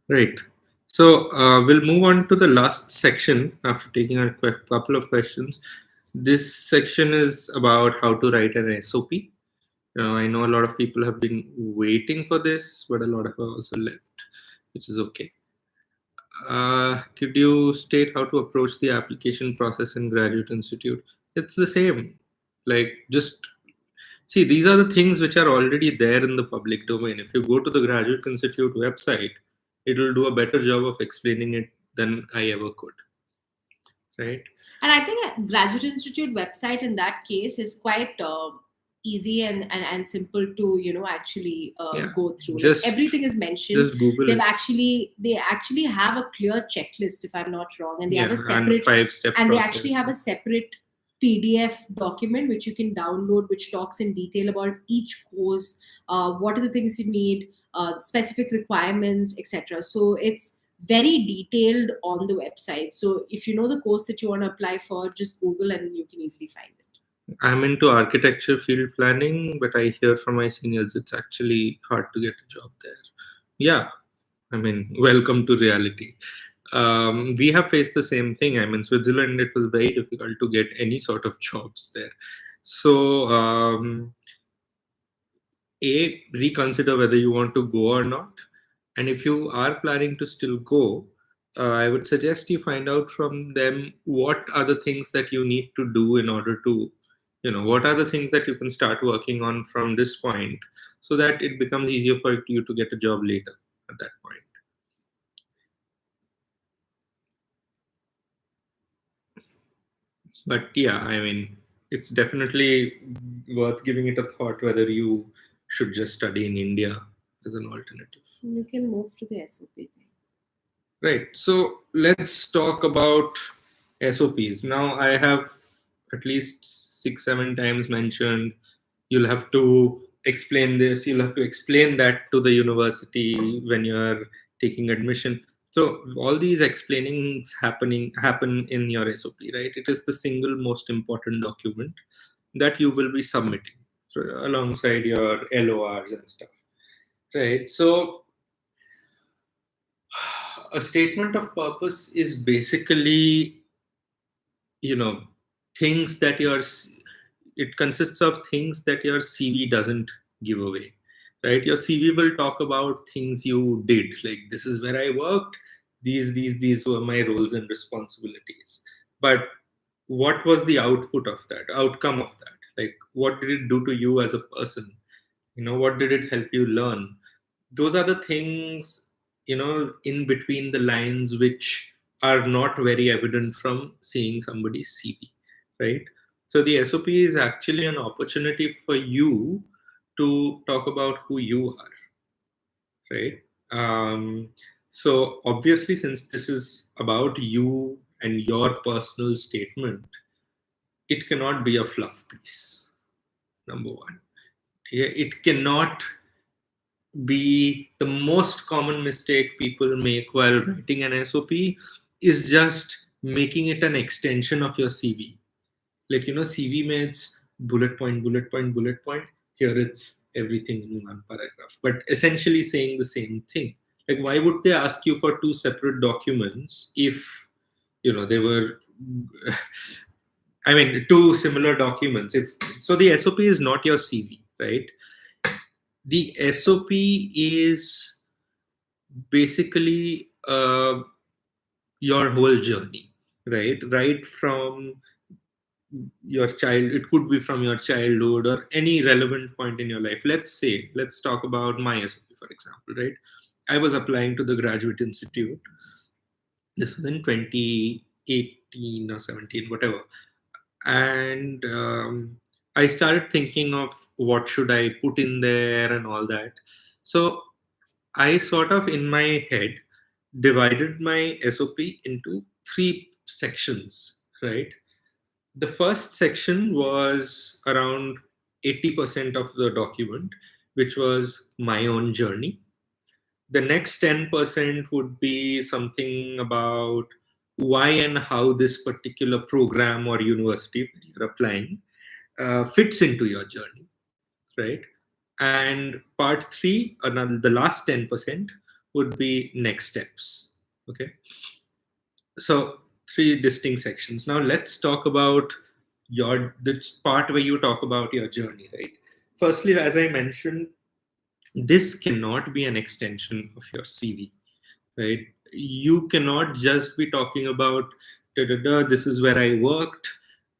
Right. So we'll move on to the last section after taking a couple of questions. This section is about how to write an SOP. I know a lot of people have been waiting for this, but a lot of are also left, which is okay. Could you state how to approach the application process in Graduate Institute? It's the same. Like, just see, these are the things which are already there in the public domain. If you go to the Graduate Institute website, it will do a better job of explaining it than I ever could. right? And I think a Graduate Institute website in that case is quite easy and simple to actually Yeah, go through. Like just everything is mentioned. just Google it. They actually have a clear checklist, if I'm not wrong, and they have Yeah, a and separate 5-step and they actually process. have a separate PDF document which you can download, which talks in detail about each course, what are the things you need, specific requirements, etc. So it's very detailed on the website. So if you know the course that you want to apply for, just Google and you can easily find it. I'm into architecture field planning, but I hear from my seniors it's actually hard to get a job there. Yeah, I mean, welcome to reality. We have faced the same thing. I mean, Switzerland, it was very difficult to get any sort of jobs there. So, reconsider whether you want to go or not. And if you are planning to still go, I would suggest you find out from them what are the things that you need to do in order to, what are the things that you can start working on from this point so that it becomes easier for you to get a job later at that point. But yeah, I mean, it's definitely worth giving it a thought whether you should just study in India as an alternative. You can move to the SOP thing. Right. So let's talk about SOPs. Now, I have at least 6, 7 times mentioned you'll have to explain this, you'll have to explain that to the university when you're taking admission. So all these explainings happen in your SOP, right? It is the single most important document that you will be submitting alongside your LORs and stuff, right? So a statement of purpose is basically, you know, things that it consists of things that your CV doesn't give away, right? Your CV will talk about things you did, like this is where I worked, these were my roles and responsibilities. But what was the outcome of that? Like, what did it do to you as a person? What did it help you learn? Those are the things, in between the lines, which are not very evident from seeing somebody's CV, right? So the SOP is actually an opportunity for you to talk about who you are, right? So obviously, since this is about you and your personal statement, it cannot be a fluff piece. Number one, yeah, it cannot be the most common mistake people make while writing an SOP is just making it an extension of your CV. Like, CV mates, bullet point, bullet point, bullet point. Here it's everything in one paragraph, but essentially saying the same thing. Like, why would they ask you for two separate documents if, they were, I mean, two similar documents? If so, the SOP is not your CV, right? The SOP is basically your whole journey, right from your child. It could be from your childhood or any relevant point in your life. Let's talk about my SOP, for example, right? I was applying to the Graduate Institute. This was in 2018 or 17, whatever. And I started thinking of what should I put in there and all that. So I sort of, in my head, divided my SOP into 3 sections, right? The first section was around 80% of the document, which was my own journey. The next 10% would be something about why and how this particular program or university that you're applying fits into your journey, right? And part three, the last 10%, would be next steps. Okay. So 3 distinct sections. Now let's talk about the part where you talk about your journey, right? Firstly, as I mentioned, this cannot be an extension of your CV, right? You cannot just be talking about da, da, da, this is where I worked.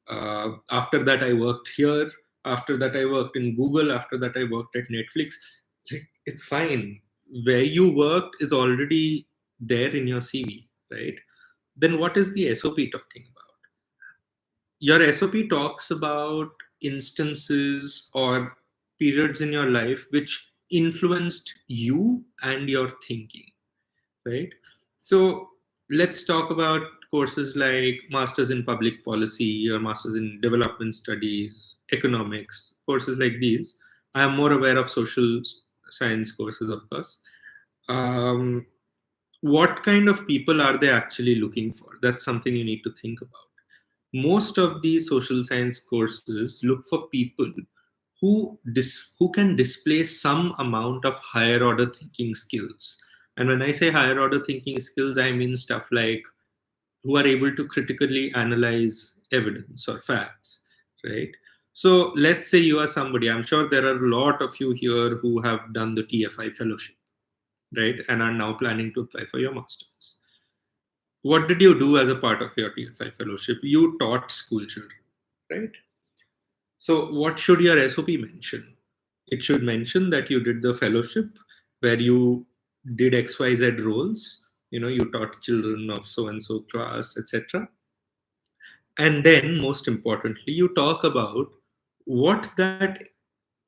After that, I worked here. After that, I worked in Google. After that, I worked at Netflix. Like, it's fine. Where you worked is already there in your CV, right? Then what is the SOP talking about? your SOP talks about instances or periods in your life which influenced you and your thinking, right? So let's talk about courses like Masters in Public Policy or Masters in Development Studies, Economics, courses like these. I am more aware of social science courses, of course. Um, what kind of people are they actually looking for? That's something you need to think about. Most of these social science courses look for people who can display some amount of higher order thinking skills. And when I say higher order thinking skills, I mean stuff like who are able to critically analyze evidence or facts, right? So let's say you are somebody, I'm sure there are a lot of you here who have done the TFI fellowship, right, and are now planning to apply for your masters. What did you do as a part of your TFI fellowship? You taught school children, right? So, what should your SOP mention? It should mention that you did the fellowship where you did XYZ roles. You taught children of so and so class, etc. And then, most importantly, you talk about what that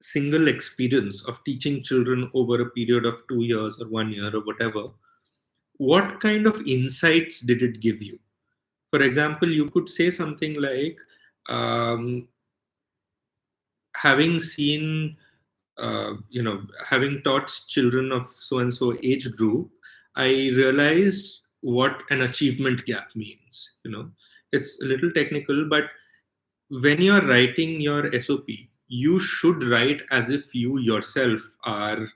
single experience of teaching children over a period of 2 years or 1 year or whatever, what kind of insights did it give you? For example, you could say something like, um, having seen, having taught children of so and so age group, I realized what an achievement gap means. It's a little technical, but when you're writing your SOP, you should write as if you yourself are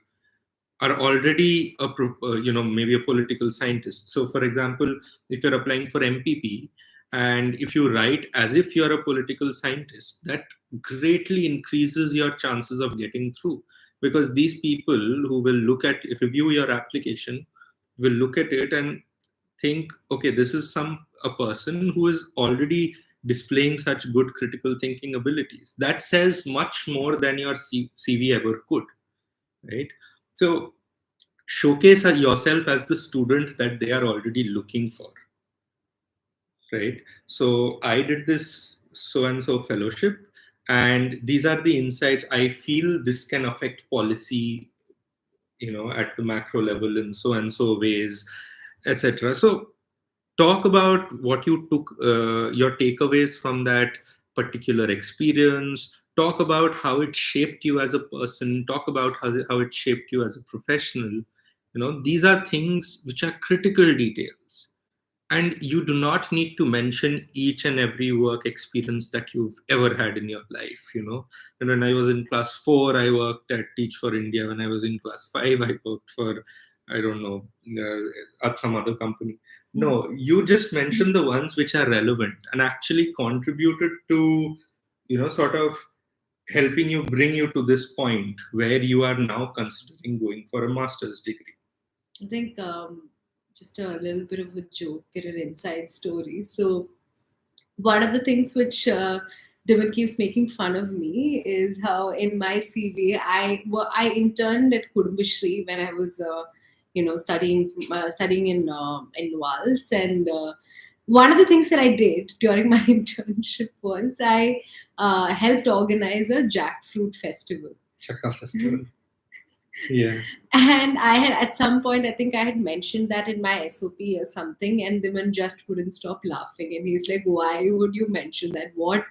already maybe a political scientist. So for example, if you're applying for MPP and if you write as if you're a political scientist, that greatly increases your chances of getting through, because these people who will review your application will look at it and think, okay, this is a person who is already displaying such good critical thinking abilities. That says much more than your CV ever could, right? So showcase yourself as the student that they are already looking for, right? So I did this so and so fellowship, and these are the insights I feel this can affect policy, at the macro level in so and so ways, etc. So talk about what you took, your takeaways from that particular experience. Talk about how it shaped you as a person. Talk about how it shaped you as a professional. These are things which are critical details, and you do not need to mention each and every work experience that you've ever had in your life. And when I was in class 4, I worked at Teach for India. When I was in class 5, I worked for, I don't know, at some other company. No, you just mention the ones which are relevant and actually contributed to, sort of helping you bring you to this point where you are now considering going for a master's degree. I think just a little bit of a joke and an inside story. So, one of the things which Dimit keeps making fun of me is how in my CV I interned at Kudumbashree when I was studying in Wals, and one of the things that I did during my internship was I helped organize a jackfruit festival. Chakka festival. Yeah. And I had at some point, I think I had mentioned that in my SOP or something, and Diman just wouldn't stop laughing. And he's like, "Why would you mention that? What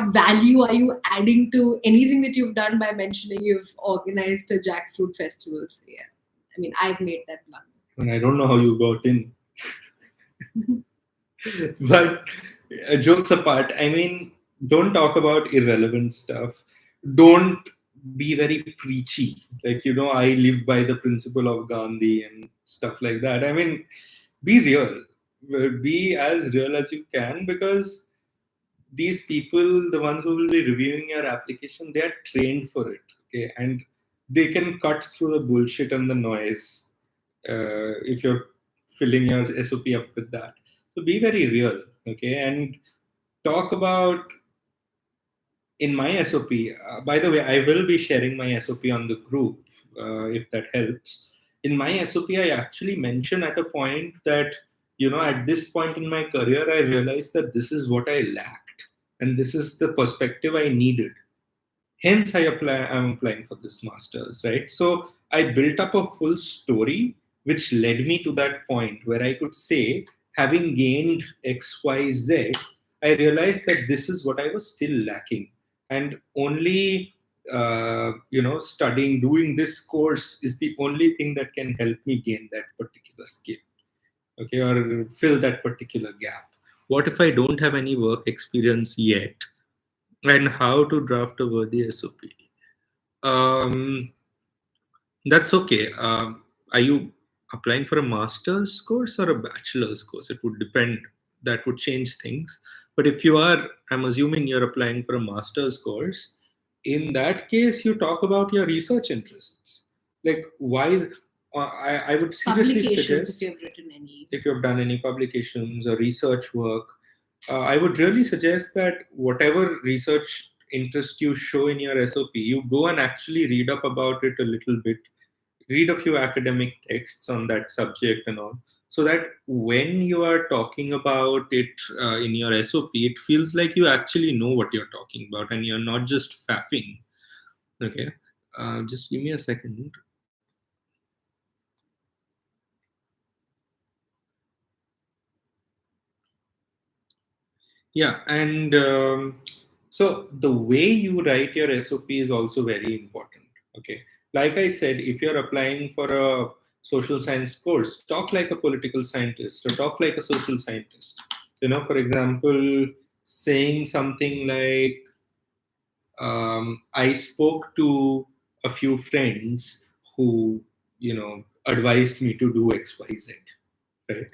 value are you adding to anything that you've done by mentioning you've organized a jackfruit festival?" So, yeah, I mean, I've made that blunder. And I don't know how you got in. But jokes apart, I mean, don't talk about irrelevant stuff. Don't be very preachy. Like, I live by the principle of Gandhi and stuff like that. I mean, be real. Be as real as you can, because these people, the ones who will be reviewing your application, they are trained for it. Okay. And they can cut through the bullshit and the noise if you're filling your SOP up with that. So be very real. Okay. And talk about, in my SOP, by the way, I will be sharing my SOP on the group if that helps. In my SOP, I actually mention at a point that, at this point in my career, I realized that this is what I lacked. and this is the perspective I needed. Hence, I'm applying for this master's, right? So I built up a full story, which led me to that point where I could say, having gained X, Y, Z, I realized that this is what I was still lacking, and only studying, doing this course is the only thing that can help me gain that particular skill, okay, or fill that particular gap. What if I don't have any work experience yet? And how to draft a worthy SOP? Um, that's okay. Are you applying for a master's course or a bachelor's course? It would depend. That would change things. But if you are, I'm assuming you're applying for a master's course. In that case, you talk about your research interests. Like, why is I would seriously Publications, suggest, if you've written any. if you've done any publications or research work, I would really suggest that whatever research interest you show in your SOP, you go and actually read up about it a little bit, read a few academic texts on that subject and all, so that when you are talking about it in your SOP, it feels like you actually know what you're talking about and you're not just faffing. Okay, just give me a second. Yeah, and so the way you write your SOP is also very important. Okay, like I said, if you're applying for a social science course, talk like a political scientist or talk like a social scientist. For example, saying something like, I spoke to a few friends who, advised me to do X, Y, Z, right?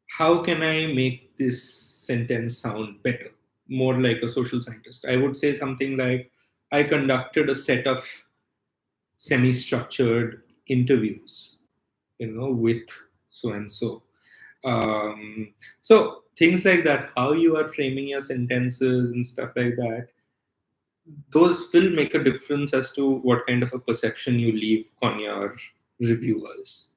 How can I make this sentence sound better, more like a social scientist? I would say something like, I conducted a set of semi-structured interviews, with so and so. So things like that, how you are framing your sentences and stuff like that, those will make a difference as to what kind of a perception you leave on your reviewers.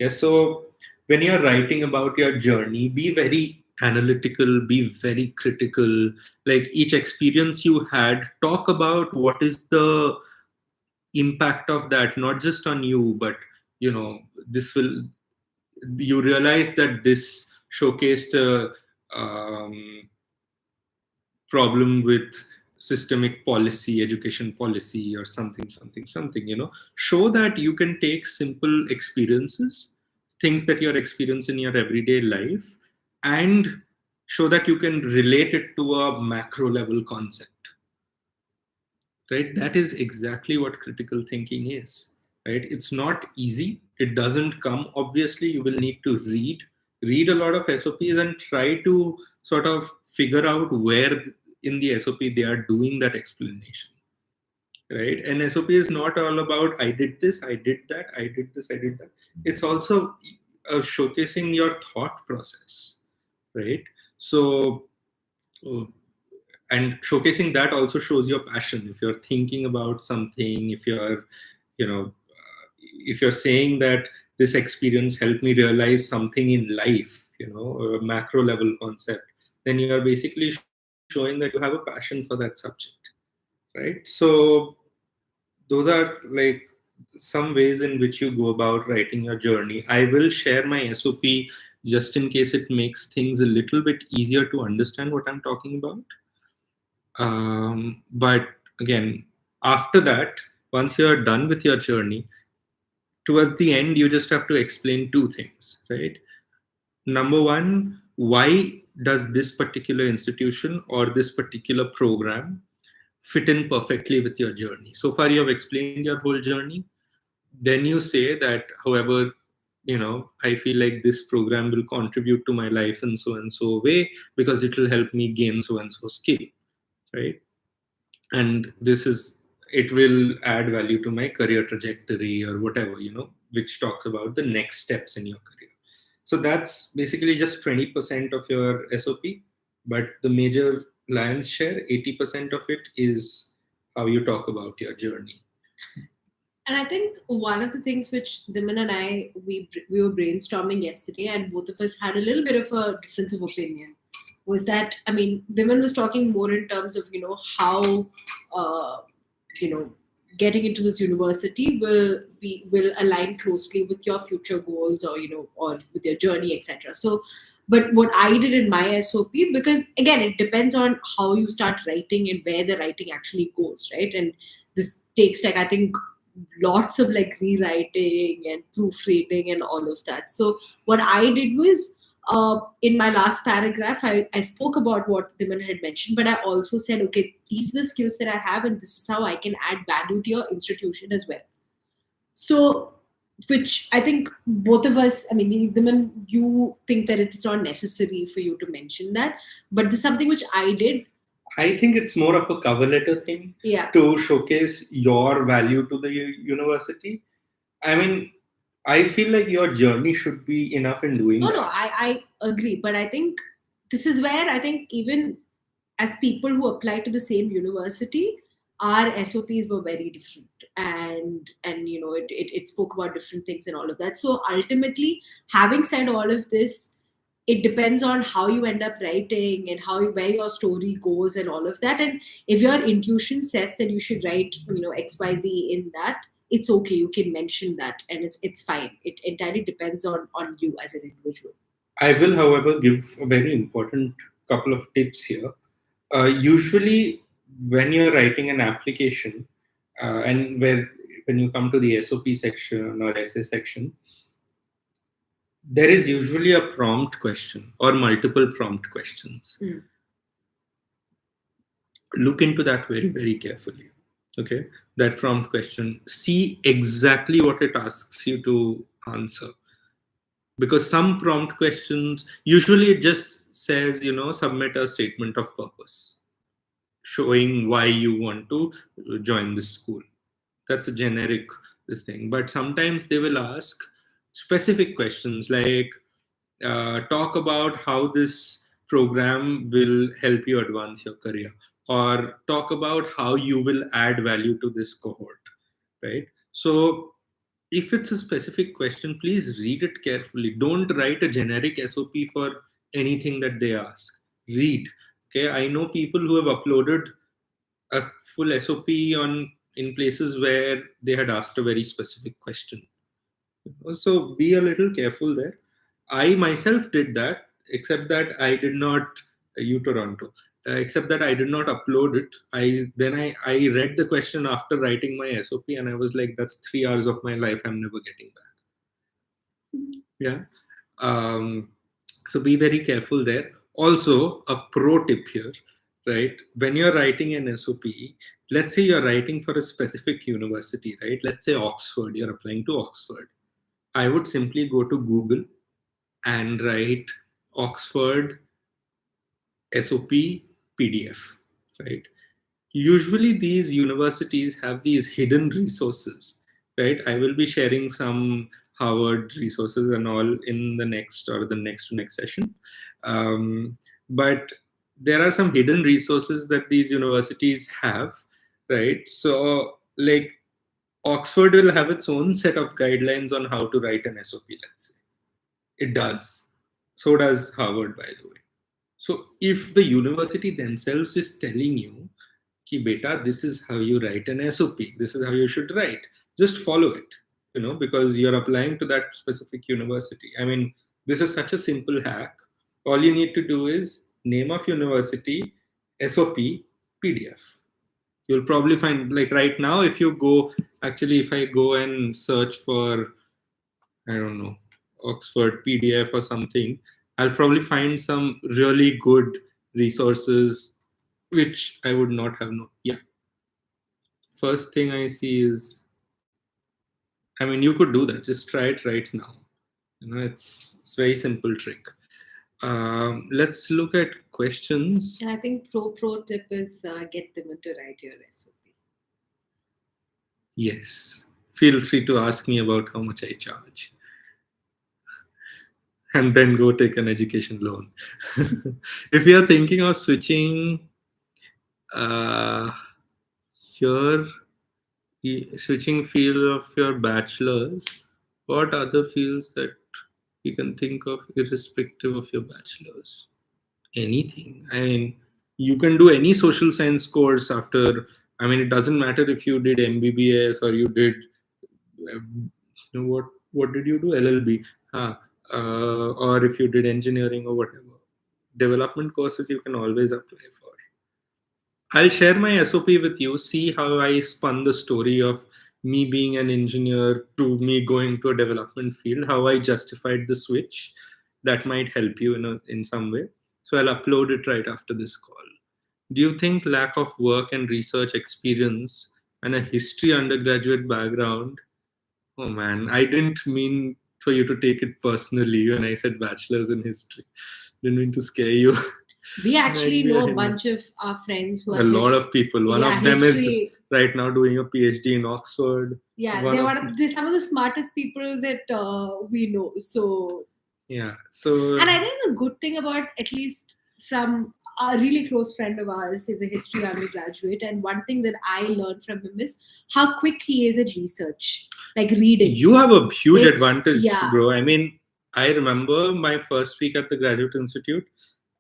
Okay, so when you're writing about your journey, be very analytical, be very critical. Like each experience you had, talk about what is the impact of that, not just on you, but this will, you realize that this showcased a problem with systemic policy, education policy, or something. Show that you can take simple experiences, things that you're experiencing in your everyday life, and show that you can relate it to a macro level concept, right? That is exactly what critical thinking is, right? It's not easy. It doesn't come obviously. You will need to read a lot of SOPs and try to sort of figure out where in the SOP they are doing that explanation, right? And SOP is not all about I did this, I did that, I did this, I did that. It's also showcasing your thought process, right? So uh, and showcasing that also shows your passion. If you're thinking about something, if you're if you're saying that this experience helped me realize something in life, a macro level concept, then you are basically showing that you have a passion for that subject, right? So those are like some ways in which you go about writing your journey. I will share my SOP just in case it makes things a little bit easier to understand what I'm talking about. But again, after that, once you're done with your journey, towards the end, you just have to explain two things, right? Number one, why does this particular institution or this particular program fit in perfectly with your journey? So far, you have explained your whole journey. Then you say that, however, I feel like this program will contribute to my life in so and so way because it will help me gain so and so skill, right? And this is, it will add value to my career trajectory or whatever, which talks about the next steps in your career. So that's basically just 20% of your SOP, but the major lion's share, 80% of it, is how you talk about your journey. And I think one of the things which Diman and we were brainstorming yesterday, and both of us had a little bit of a difference of opinion, was that, I mean, Dhiman was talking more in terms of, how, uh, you know, getting into this university will align closely with your future goals, or, or with your journey, etc. So, but what I did in my SOP, because again, it depends on how you start writing and where the writing actually goes, right? And this takes, like, I think, lots of like rewriting and proofreading and all of that. So what I did was, in my last paragraph, I spoke about what Diman had mentioned, but I also said, okay, these are the skills that I have, and this is how I can add value to your institution as well. So, which I think both of us, I mean, Diman, you think that it's not necessary for you to mention that, but this is something which I did. I think it's more of a cover letter thing Yeah. to showcase your value to the university. I mean, I feel like your journey should be enough in doing No, that. no, I agree, but I think this is where I think even as people who apply to the same university, our SOPs were very different, and it spoke about different things and all of that. So ultimately, having said all of this, it depends on how you end up writing and where your story goes and all of that. And if your intuition says that you should write, XYZ in that, it's okay. You can mention that, and it's fine. It entirely depends on you as an individual. I will, however, give a very important couple of tips here. Usually, when you're writing an application, and when you come to the SOP section or essay section, there is usually a prompt question or multiple prompt questions. Look into that very, very carefully. Okay, that prompt question. See exactly what it asks you to answer. Because some prompt questions, usually it just says, submit a statement of purpose showing why you want to join this school. That's a generic this thing. But sometimes they will ask specific questions like, talk about how this program will help you advance your career, or talk about how you will add value to this cohort, right? So if it's a specific question, please read it carefully. Don't write a generic SOP for anything that they ask. Read. Okay, I know people who have uploaded a full SOP on in places where they had asked a very specific question. So be a little careful there. I myself did that, except that I did not. You Toronto. Except that I did not upload it. I read the question after writing my SOP, and I was like, that's 3 hours of my life I'm never getting back. Yeah. So be very careful there. Also, a pro tip here, right? When you're writing an SOP, let's say you're writing for a specific university, right? Let's say Oxford. You're applying to Oxford. I would simply go to Google and write Oxford SOP PDF, right? Usually these universities have these hidden resources, right? I will be sharing some Harvard resources and all in the next or the next to next session. But there are some hidden resources that these universities have, right? So like Oxford will have its own set of guidelines on how to write an SOP, let's say. It does. So does Harvard, by the way. So if the university themselves is telling you, ki beta, this is how you write an SOP, this is how you should write, just follow it, because you're applying to that specific university. I mean, this is such a simple hack. All you need to do is name of university, SOP, PDF. You'll probably find, like right now, if you go, actually, if I go and search for, I don't know, Oxford PDF or something, I'll probably find some really good resources which I would not have known. Yeah. First thing I see is, I mean, you could do that. Just try it right now. It's very simple trick. Let's look at questions. And I think pro tip is get them to write your SOP. Yes. Feel free to ask me about how much I charge. And then go take an education loan. If you're thinking of switching uh, your switching field of your bachelor's, what other fields that you can think of irrespective of your bachelor's? anything. I mean, you can do any social science course after. I mean, it doesn't matter if you did MBBS or you did what did you do, LLB, huh? Or if you did engineering or whatever. Development courses you can always apply for. I'll share my SOP with you. See how I spun the story of me being an engineer to me going to a development field, how I justified the switch. That might help you in some way. So I'll upload it right after this call. Do you think lack of work and research experience and a history undergraduate background? Oh man, I didn't mean for you to take it personally when I said bachelor's in history. Didn't mean to scare you. We actually Might be a know a hint. bunch of our friends who A have lot of people. One yeah, of them is history. right now doing a PhD in Oxford. Yeah, One they're some of the smartest people that we know. So, Yeah. So and I think the good thing about, at least from a really close friend of ours, is a history undergraduate, and one thing that I learned from him is how quick he is at research, like reading. you have a huge It's- advantage, yeah. bro. I mean, I remember my first week at the Graduate Institute,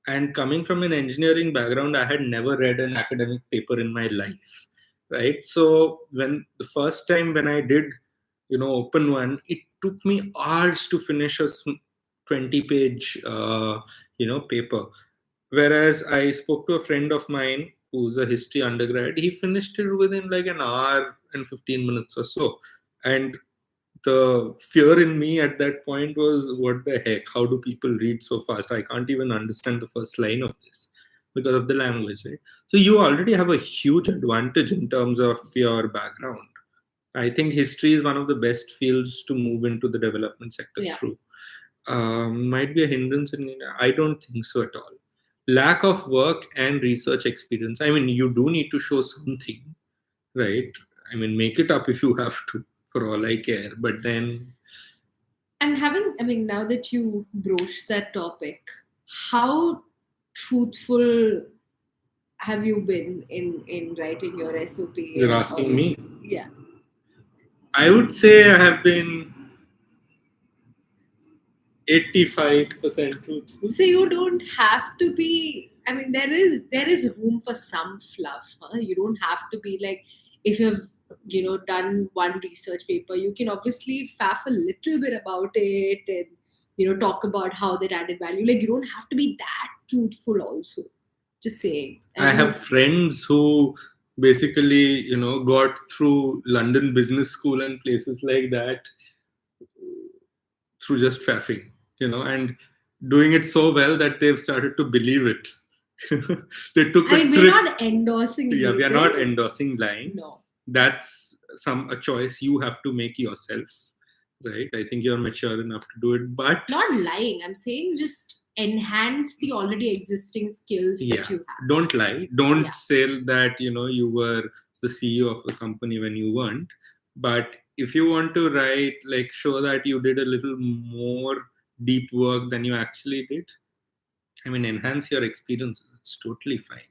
and coming from an engineering background, I had never read an academic paper in my life. Right. So when the first time when I did, open one, it took me hours to finish a 20-page, paper. Whereas I spoke to a friend of mine who's a history undergrad, he finished it within like an hour and 15 minutes or so. And the fear in me at that point was, what the heck? How do people read so fast? I can't even understand the first line of this because of the language, right? So you already have a huge advantage in terms of your background. I think history is one of the best fields to move into the development sector through. Might be a hindrance in India. I don't think so at all. Lack of work and research experience. I mean, you do need to show something, right? I mean, make it up if you have to, for all I care. But then, And now that you broached that topic, how truthful have you been in writing your SOP? you're asking me. Yeah. I would say I have been 85% truthful. So you don't have to be. I mean, there is room for some fluff. Huh? You don't have to be like, if you've done one research paper, you can obviously faff a little bit about it and talk about how that added value. Like, you don't have to be that truthful. Also, just saying. I have friends who basically, got through London Business School and places like that through just faffing, and doing it so well that they've started to believe it. They took I mean, we're not endorsing. Yeah, we are either. not endorsing lying. No. That's a choice you have to make yourself, right? I think you're mature enough to do it, but Not lying. I'm saying just enhance the already existing skills that you have. don't lie. Don't Yeah. say that you were the CEO of the company when you weren't. But if you want to write, like, show that you did a little more deep work than you actually did. I mean, enhance your experiences. It's totally fine.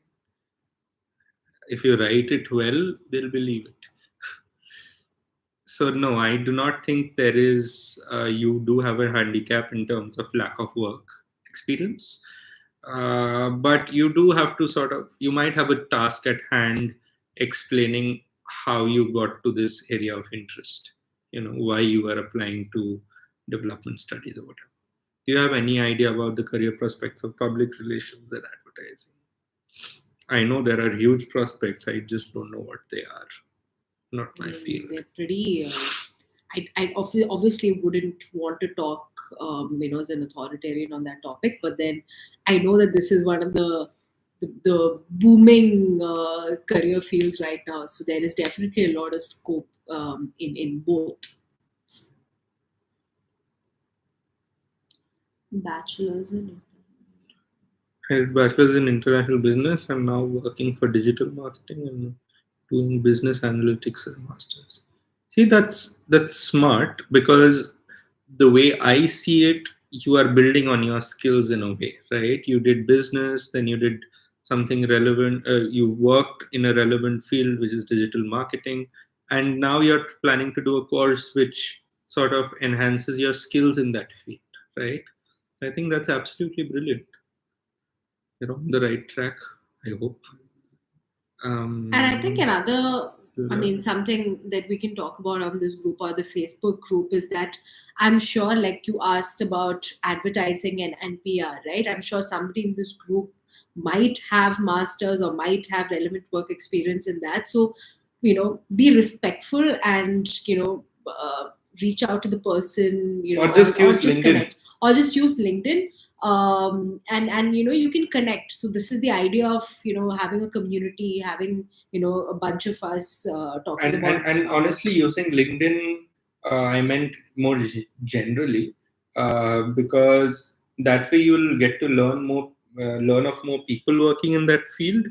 If you write it well, they'll believe it. So no, I do not think there is. You do have a handicap in terms of lack of work experience, but you do have to You might have a task at hand explaining how you got to this area of interest. Why you are applying to development studies or whatever. Do you have any idea about the career prospects of public relations and advertising? I know there are huge prospects. I just don't know what they are. Not my field. They're pretty. I obviously wouldn't want to talk, as an authoritarian on that topic, but then I know that this is one of the booming career fields right now. So there is definitely a lot of scope in both. Bachelor's in. I had bachelor's in international business. I'm now working for digital marketing and doing business analytics as a master's. See, that's smart, because the way I see it, you are building on your skills in a way, right? You did business, then you did something relevant. You worked in a relevant field, which is digital marketing, and now you're planning to do a course which sort of enhances your skills in that field, right? I think that's absolutely brilliant. you're on the right track, I hope. And I think another, Yeah. something that we can talk about on this group or the Facebook group is that I'm sure, like you asked about advertising and PR, right? I'm sure somebody in this group might have masters or might have relevant work experience in that. So, be respectful and, reach out to the person, Or just use just LinkedIn. connect, or just use LinkedIn. And you can connect. So this is the idea of having a community, having a bunch of us talking about And honestly, using LinkedIn, I meant more generally, because that way you'll get to learn of more people working in that field,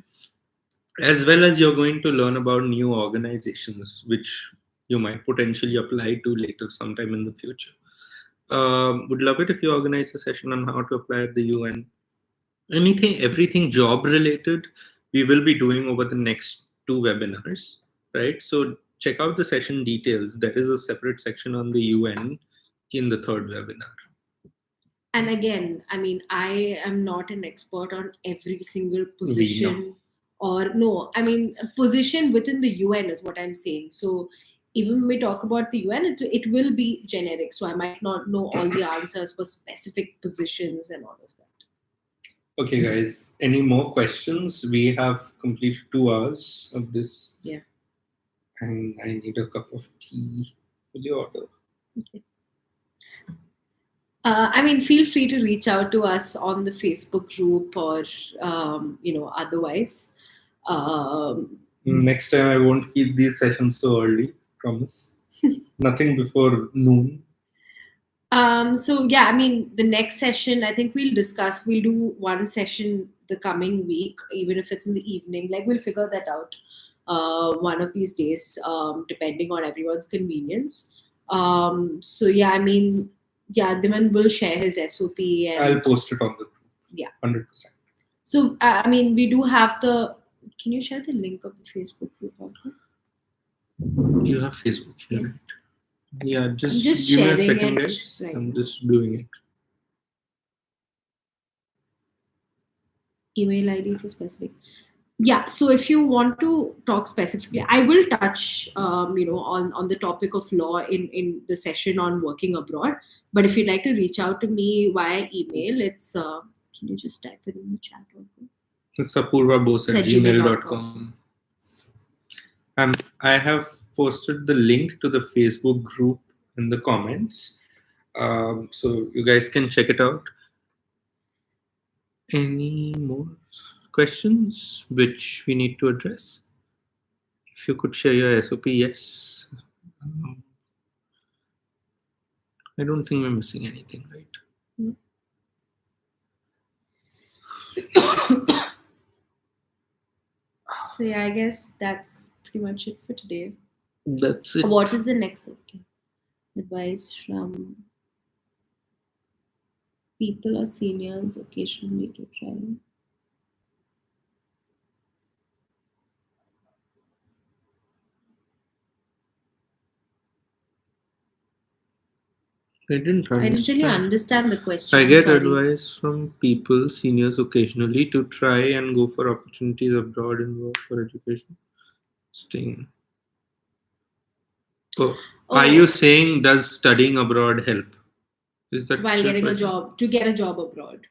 as well as you're going to learn about new organizations which you might potentially apply to later sometime in the future. Would love it if you organize a session on how to apply at the UN. Everything job related, we will be doing over the next 2 webinars, right? So check out the session details. There is a separate section on the UN in the third webinar. And again, I am not an expert on every single position, or no, a position within the UN is what I'm saying. So even when we talk about the UN, it will be generic. So I might not know all the answers for specific positions and all of that. Okay, guys, any more questions? We have completed 2 hours of this. Yeah. And I need a cup of tea. Will you order? Okay. Feel free to reach out to us on the Facebook group or, otherwise. Next time I won't keep these sessions so early, promise. Nothing before noon. So yeah, the next session, I think we'll do one session the coming week, even if it's in the evening. Like, we'll figure that out one of these days, depending on everyone's convenience. So yeah, Diman will share his SOP and I'll post it on the group. Yeah. 100%. So we do have can you share the link of the Facebook group? You have Facebook here, right? Yeah, just I'm just give me a sharing second, it guys. right I'm now. just doing it. Email ID for specific. Yeah, so if you want to talk specifically, I will touch on the topic of law in the session on working abroad. But if you'd like to reach out to me via email, it's can you just type it in the chat also? It's apurvabose@gmail.com. I have posted the link to the Facebook group in the comments, so you guys can check it out. Any more questions which we need to address? If you could share your SOP, yes. I don't think we're missing anything, right? So yeah, I guess that's pretty much it for today. That's it. What is the next advice from people or seniors occasionally to try? I didn't really understand the question. I I'm get sorry. advice from people, seniors occasionally, to try and go for opportunities abroad and work for education. Staying. Are you saying, does studying abroad help? Is that While your getting question? a job, to get a job abroad?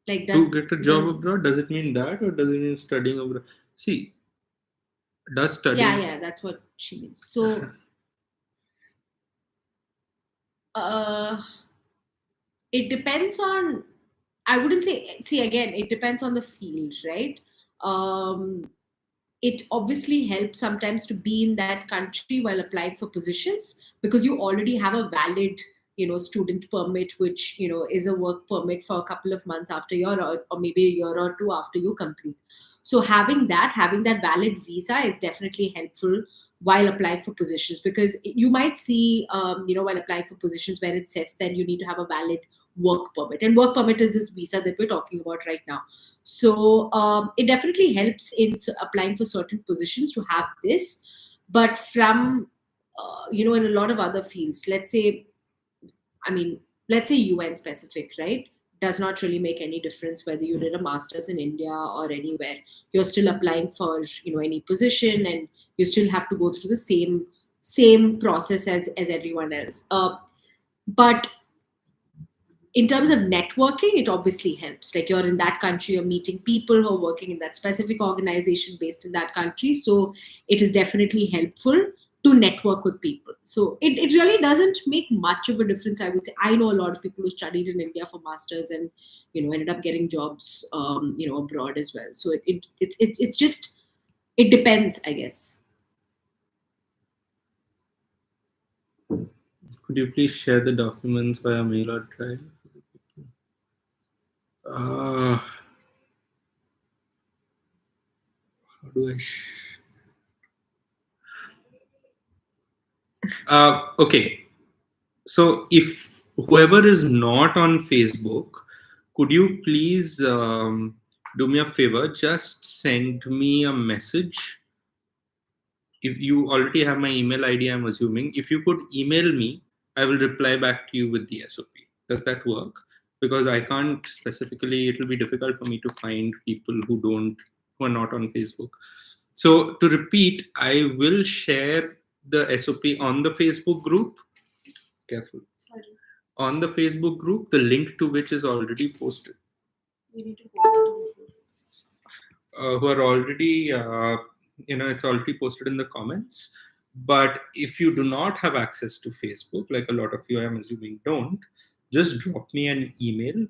Like, to get a job abroad, does it mean that, or does it mean studying abroad? See, does studying... Yeah, that's what she means. So it depends on, I wouldn't say, see, again, it depends on the field, right? It obviously helps sometimes to be in that country while applying for positions, because you already have a valid student permit, which is a work permit for a couple of months after or maybe a year or two after you complete. So having that valid visa is definitely helpful while applying for positions, because you might see while applying for positions where it says that you need to have a valid work permit, and work permit is this visa that we're talking about right now. So it definitely helps in applying for certain positions to have this. But from in a lot of other fields, let's say, let's say UN specific, right? Does not really make any difference whether you did a master's in India or anywhere. You're still applying for any position, and you still have to go through the same process as everyone else. But in terms of networking, it obviously helps. Like, you're in that country, you're meeting people who are working in that specific organization based in that country. So it is definitely helpful to network with people. So it really doesn't make much of a difference, I would say. I know a lot of people who studied in India for masters and ended up getting jobs abroad as well. So it's just, it depends, I guess. Could you please share the documents via mail or drive? How do I? Okay. So if whoever is not on Facebook, could you please do me a favor? Just send me a message. If you already have my email ID, I'm assuming. If you could email me, I will reply back to you with the SOP. Does that work? Because I can't specifically, it will be difficult for me to find people who are not on Facebook. So to repeat, I will share the SOP on the Facebook group. Careful. Sorry. On the Facebook group, the link to which is already posted. We need to go Who are already, it's already posted in the comments. But if you do not have access to Facebook, like a lot of you, I'm assuming, don't, just drop me an email.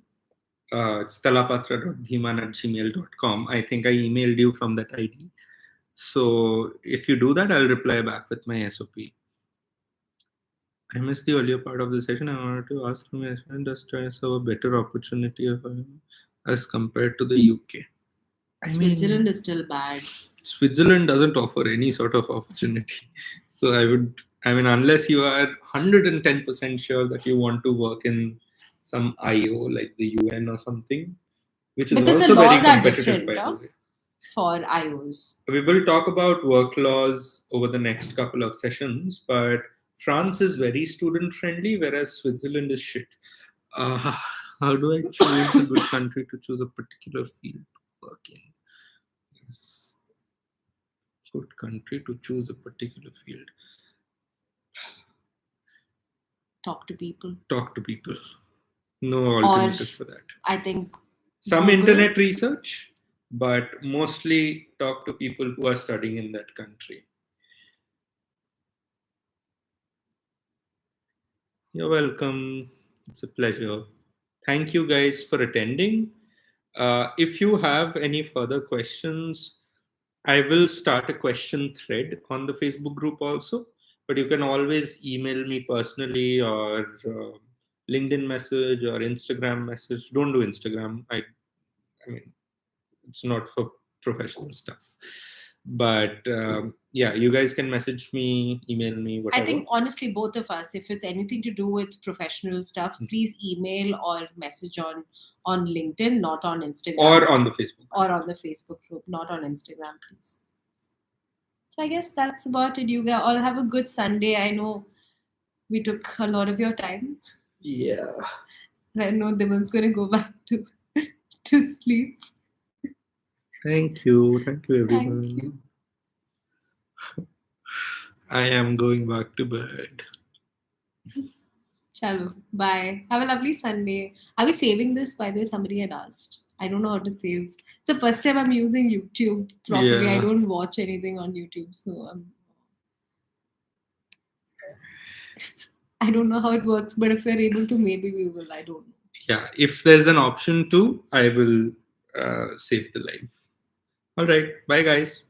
It's talapatra.bhiman@gmail.com. I think I emailed you from that ID. So if you do that, I'll reply back with my SOP. I missed the earlier part of the session. I wanted to ask him, does China have a better opportunity as compared to the UK? Switzerland is still bad. Switzerland doesn't offer any sort of opportunity. So unless you are 110% sure that you want to work in some IO like the UN or something, which is Because also the very laws are competitive, different, by the way. For IOs. We will talk about work laws over the next couple of sessions, but France is very student friendly, whereas Switzerland is shit. How do I choose a good country to choose a particular field to work in? Good country to choose a particular field. Talk to people. Talk to people. No alternative for that. I think some Google. Internet research, but mostly talk to people who are studying in that country. You're welcome. It's a pleasure. Thank you guys for attending. If you have any further questions, I will start a question thread on the Facebook group also, but you can always email me personally or LinkedIn message or Instagram message. Don't do Instagram. I mean, it's not for professional stuff. But yeah, you guys can message me, email me, whatever. I think honestly, both of us, if it's anything to do with professional stuff, please email or message on LinkedIn, not on Instagram. Or on the Facebook. Or on the Facebook group, not on Instagram, please. So I guess that's about it. You guys all have a good Sunday. I know we took a lot of your time. Yeah. I know Diman's going to go back to sleep. Thank you. Thank you, everyone. Thank you. I am going back to bed. Chalo, bye. Have a lovely Sunday. Are we saving this? By the way, somebody had asked. I don't know how to save. It's the first time I'm using YouTube properly. Yeah. I don't watch anything on YouTube, so I don't know how it works. But if we're able to, maybe we will. I don't know. Yeah, if there's an option to, I will save the live. All right. Bye, guys.